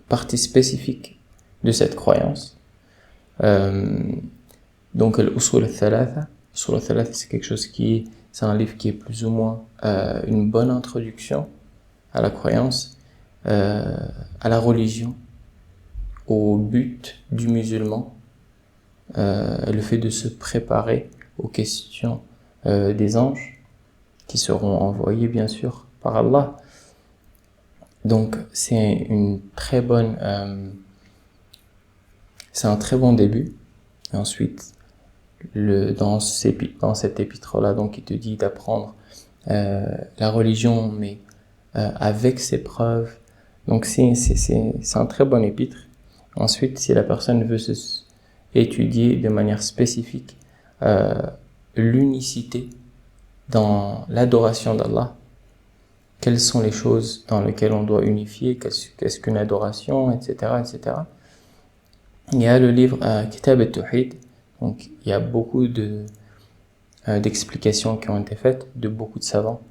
partie spécifique de cette croyance. Donc l'usul al-thalatha, c'est quelque chose c'est un livre qui est plus ou moins une bonne introduction à la croyance, à la religion, au but du musulman, le fait de se préparer aux questions des anges qui seront envoyés bien sûr par Allah. Donc c'est un très bon début. Et ensuite, dans cet épître-là, donc il te dit d'apprendre la religion, mais avec ses preuves. Donc c'est un très bon épître. Ensuite, si la personne veut étudier de manière spécifique l'unicité dans l'adoration d'Allah, quelles sont les choses dans lesquelles on doit unifier, qu'est-ce qu'une adoration, etc., etc. Il y a le livre Kitab al-Tawhid, donc il y a beaucoup d'explications qui ont été faites de beaucoup de savants.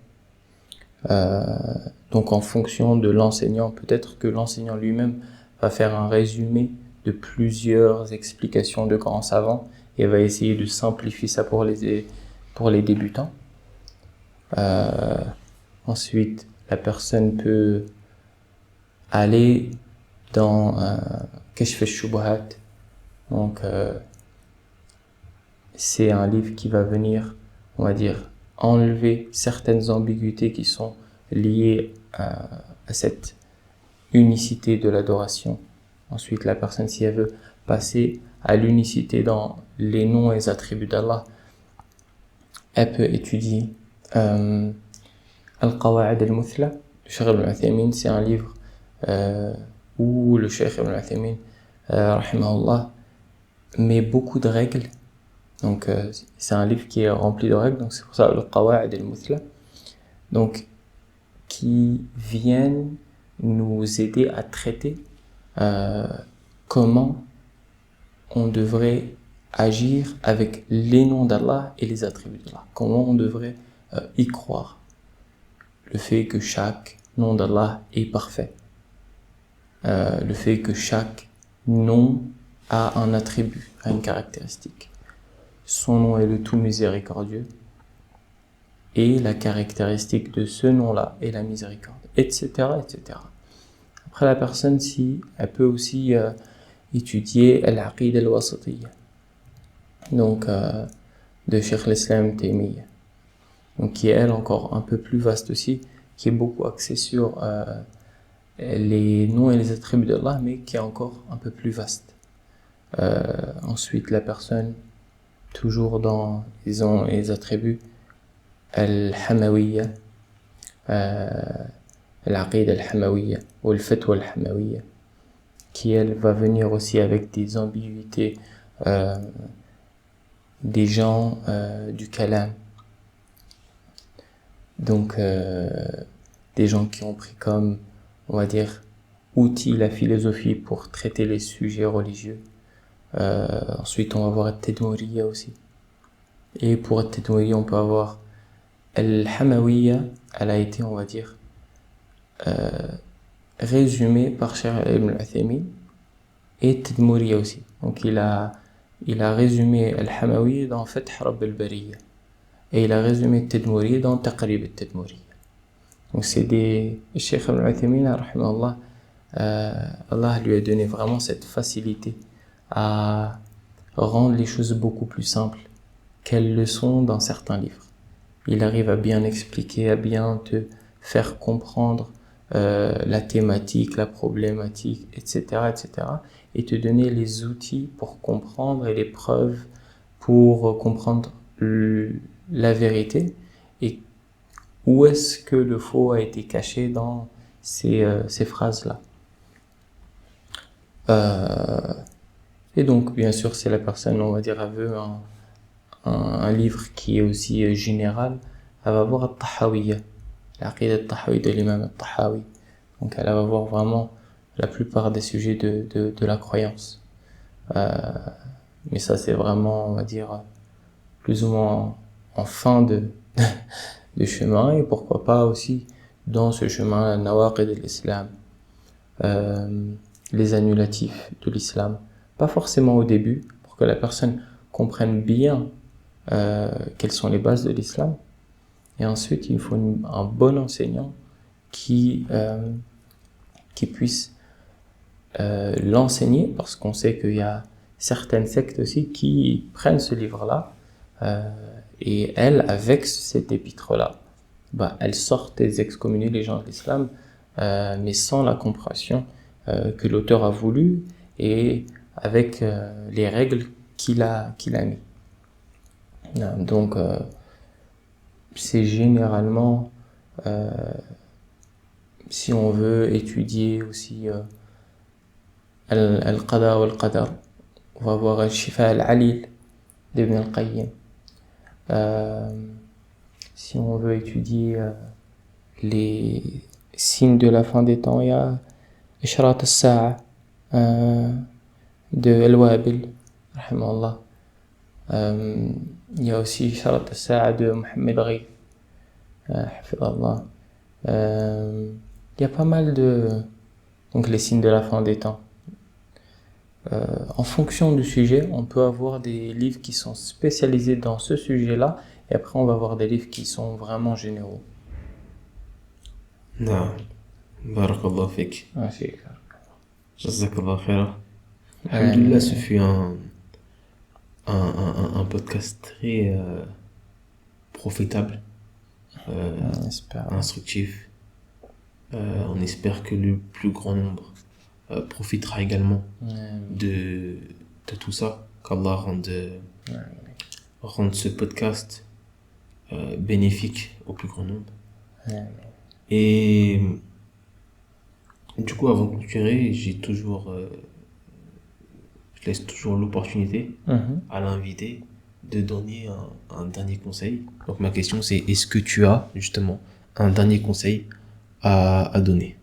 Donc en fonction de l'enseignant, peut-être que l'enseignant lui-même va faire un résumé de plusieurs explications de grands savants et va essayer de simplifier ça pour les débutants. Ensuite, la personne peut aller dans Kashf al-Shubuhat. Donc, c'est un livre qui va venir, on va dire, enlever certaines ambiguïtés qui sont liées à cette unicité de l'adoration. Ensuite, la personne, si elle veut passer à l'unicité dans les noms et les attributs d'Allah, elle peut étudier Al-Qawa'id al-Muthla de Cheikh Ibn Uthaymin. C'est un livre où le Cheikh Ibn Uthaymin, rahimahullah, met beaucoup de règles. Donc, c'est un livre qui est rempli de règles, donc c'est pour ça Al-Qawa'id al-Muthla. Donc, qui viennent nous aider à traiter comment on devrait agir avec les noms d'Allah et les attributs d'Allah. Comment on devrait y croire. Le fait que chaque nom d'Allah est parfait. Le fait que chaque nom a un attribut, a une caractéristique. Son nom est le tout miséricordieux. Et la caractéristique de ce nom-là est la miséricorde, etc., etc. Après, la personne, si elle peut aussi étudier Al-Aqid al-Wasatiyya, donc de Cheikh l'Islam Taymiyyah, donc qui est elle encore un peu plus vaste aussi, qui est beaucoup axée sur les noms et les attributs d'Allah, mais qui est encore un peu plus vaste. Ensuite, la personne, toujours dans les noms et les attributs, Al-Hamawiyya, Al-Aqid al-Hamawiyya ou Al-Fatwa al-Hamawiyya, qui elle va venir aussi avec des ambiguïtés des gens du kalam. Donc des gens qui ont pris comme, on va dire, outil la philosophie pour traiter les sujets religieux. Ensuite on va voir Al-Tadmuriyya aussi. Et pour Al-Tadmuriyya on peut avoir Al-Hamawiyya, elle a été, on va dire, résumée par Cheikh Ibn Uthaymin, et Tadmuriyya aussi. Donc il a résumé Al-Hamawiyya dans Fath Rabb al-Bariyya, et il a résumé Tadmuriyya dans Taqrib al-Tadmuriyya. Donc c'est des Cheikh Ibn Uthaymin, rahimahullah, Allah lui a donné vraiment cette facilité à rendre les choses beaucoup plus simples qu'elles le sont dans certains livres. Il arrive à bien expliquer, à bien te faire comprendre la thématique, la problématique, etc., etc., et te donner les outils pour comprendre et les preuves pour comprendre la vérité et où est-ce que le faux a été caché dans ces phrases-là. Et donc, bien sûr, si la personne, on va dire, elle veut un livre qui est aussi général, elle va voir Al-Tahawiyya, l'Aqida al-Tahawi de l'imam al-Tahawi. Donc elle va voir vraiment la plupart des sujets de la croyance. Mais ça c'est vraiment, on va dire, plus ou moins en fin de chemin, et pourquoi pas aussi dans ce chemin, Nawaqid al-Islam, les annulatifs de l'islam. Pas forcément au début, pour que la personne comprenne bien quelles sont les bases de l'islam. Et ensuite, il faut un bon enseignant qui puisse l'enseigner, parce qu'on sait qu'il y a certaines sectes aussi qui prennent ce livre-là et elles, avec cet épître-là, elles sortent et excommunient les gens de l'islam, mais sans la compréhension que l'auteur a voulu et avec les règles qu'il a mis. Donc, c'est généralement, si on veut étudier aussi Al-Qada ou Al-Qadar, on va voir Al-Shifa Al-Alil d'Ibn Al-Qayyim. si on veut étudier les signes de la fin des temps, il y a Ishrat al-Sa'a de Al-Wabil, rahimahullah. Il y a aussi Ishrat al-Sa'a de Mohamed Ghaif, hafidhallah. Il y a pas mal de... Donc les signes de la fin des temps. En fonction du sujet, on peut avoir des livres qui sont spécialisés dans ce sujet-là, et après on va avoir des livres qui sont vraiment généraux. Non. Barakallah fik. Ah, c'est Jazakallah khaira. Alhamdulillah, ce fut un podcast très profitable, on espère. instructif. On espère que le plus grand nombre profitera également de tout ça. Qu'Allah rende ce podcast bénéfique au plus grand nombre. Et du coup, avant de clôturer, je laisse toujours l'opportunité à l'invité de donner un dernier conseil. Donc ma question c'est, est-ce que tu as justement un dernier conseil à donner?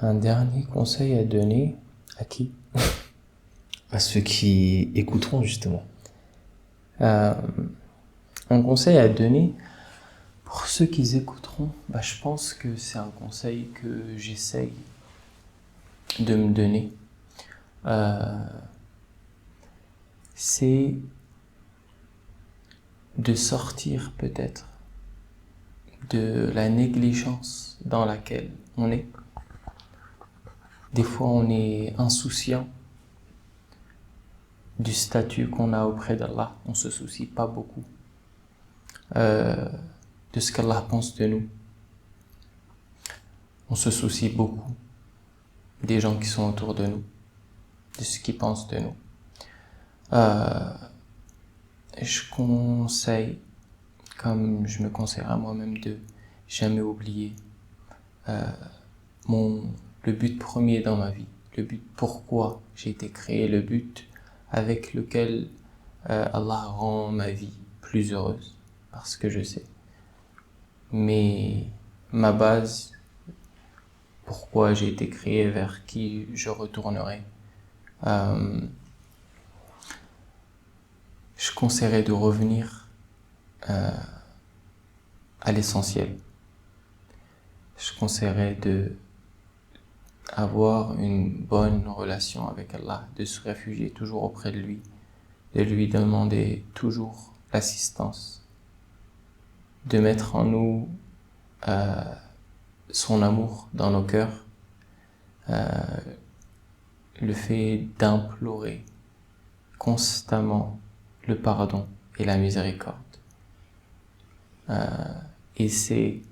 Un dernier conseil à donner à qui? À ceux qui écouteront justement. Un conseil à donner pour ceux qui écouteront, je pense que c'est un conseil que j'essaye de me donner. C'est de sortir peut-être de la négligence dans laquelle on est. Des fois, on est insouciant du statut qu'on a auprès d'Allah. On se soucie pas beaucoup de ce qu'Allah pense de nous. On se soucie beaucoup des gens qui sont autour de nous, de ce qu'ils pensent de nous. Je conseille, comme je me conseillerais à moi-même, de jamais oublier le but premier dans ma vie, le but pourquoi j'ai été créé, le but avec lequel Allah rend ma vie plus heureuse, parce que je sais. Mais ma base, pourquoi j'ai été créé, vers qui je retournerai, je conseillerais de revenir à l'essentiel. Je conseillerais de avoir une bonne relation avec Allah, de se réfugier toujours auprès de lui, de lui demander toujours l'assistance, de mettre en nous son amour dans nos cœurs, le fait d'implorer constamment le pardon et la miséricorde. Et c'est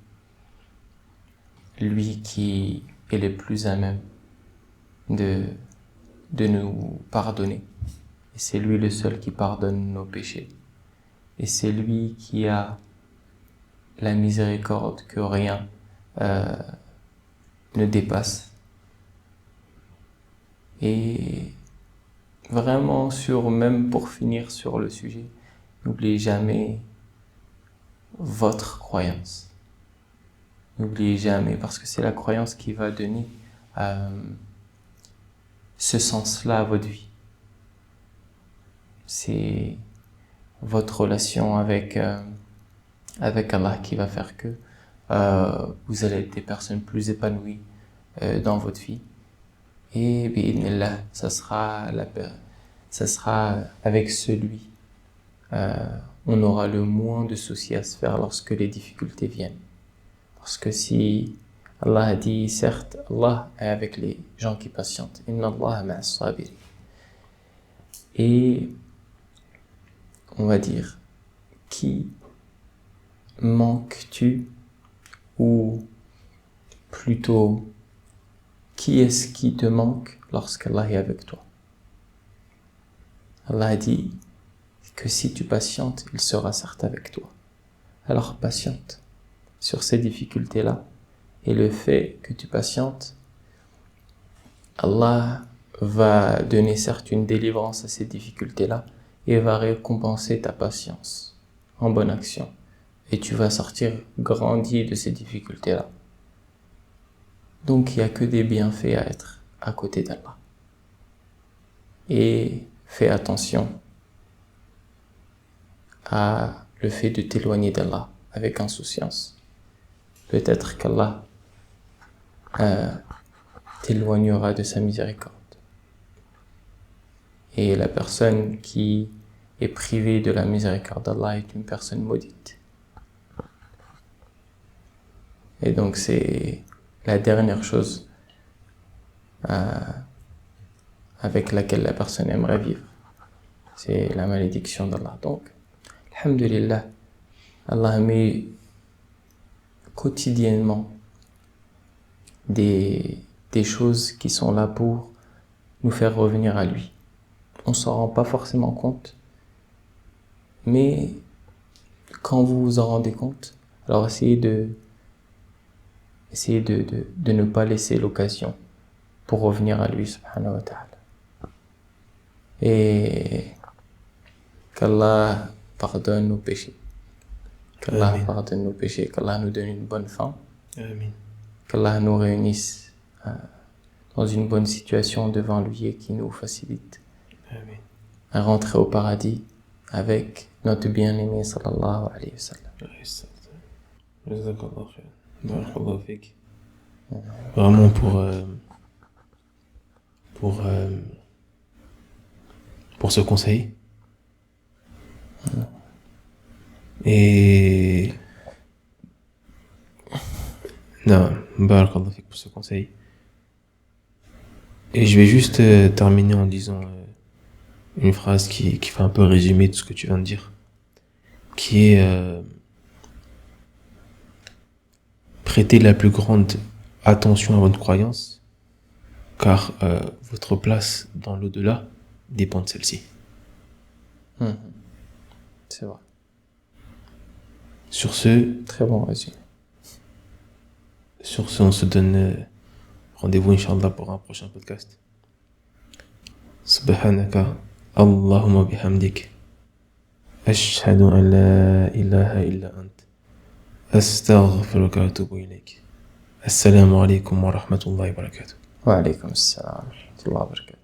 lui qui est le plus à même de nous pardonner. Et c'est lui le seul qui pardonne nos péchés. Et c'est lui qui a la miséricorde que rien ne dépasse. Et vraiment, même pour finir sur le sujet, n'oubliez jamais votre croyance. N'oubliez jamais, parce que c'est la croyance qui va donner ce sens-là à votre vie. C'est votre relation avec Allah qui va faire que vous allez être des personnes plus épanouies dans votre vie. Et bi'idhnillah, ça sera avec celui on aura le moins de soucis à se faire lorsque les difficultés viennent. Parce que si Allah a dit, certes, Allah est avec les gens qui patientent. Inna Allah ma'as sabirin. Et on va dire, qui manques-tu, ou plutôt, qui est-ce qui te manque lorsqu'Allah est avec toi? Allah a dit que si tu patientes, il sera certes avec toi. Alors patiente sur ces difficultés-là, et le fait que tu patientes, Allah va donner certes une délivrance à ces difficultés-là et va récompenser ta patience en bonne action. et tu vas sortir grandi de ces difficultés-là. Donc il n'y a que des bienfaits à être à côté d'Allah. Et fais attention à le fait de t'éloigner d'Allah avec insouciance. Peut-être qu'Allah t'éloignera de sa miséricorde. Et la personne qui est privée de la miséricorde d'Allah est une personne maudite. Et donc c'est la dernière chose avec laquelle la personne aimerait vivre. C'est la malédiction d'Allah. Donc, alhamdulillah, Allah met quotidiennement des choses qui sont là pour nous faire revenir à lui. On s'en rend pas forcément compte, mais quand vous vous en rendez compte, alors essayez de ne pas laisser l'occasion pour revenir à lui, subhanahu wa ta'ala. Et qu'Allah pardonne nos péchés. Qu'Allah pardonne nos péchés, qu'Allah nous donne une bonne fin. Amin. Qu'Allah nous réunisse dans une bonne situation devant lui et qui nous facilite à rentrer au paradis avec notre bien-aimé sallallahu alayhi wa sallam. Vraiment pour ce conseil. Et non, barakallahu fik pour ce conseil. Et je vais juste terminer en disant une phrase qui fait un peu résumer tout ce que tu viens de dire, qui est prêtez la plus grande attention à votre croyance, car votre place dans l'au-delà dépend de celle-ci. C'est vrai. Sur ce, Très bon résumé. Sur ce, on se donne rendez-vous, Inch'Allah, pour un prochain podcast. Subhanaka, Allahumma bihamdik. Ashhadu an la ilaha illa ant. Astaghfiruka wa atubu ilayk. Assalamu alaikum wa rahmatullahi wa barakatuh. Wa alaykum assalam wa rahmatullahi wa barakatuh.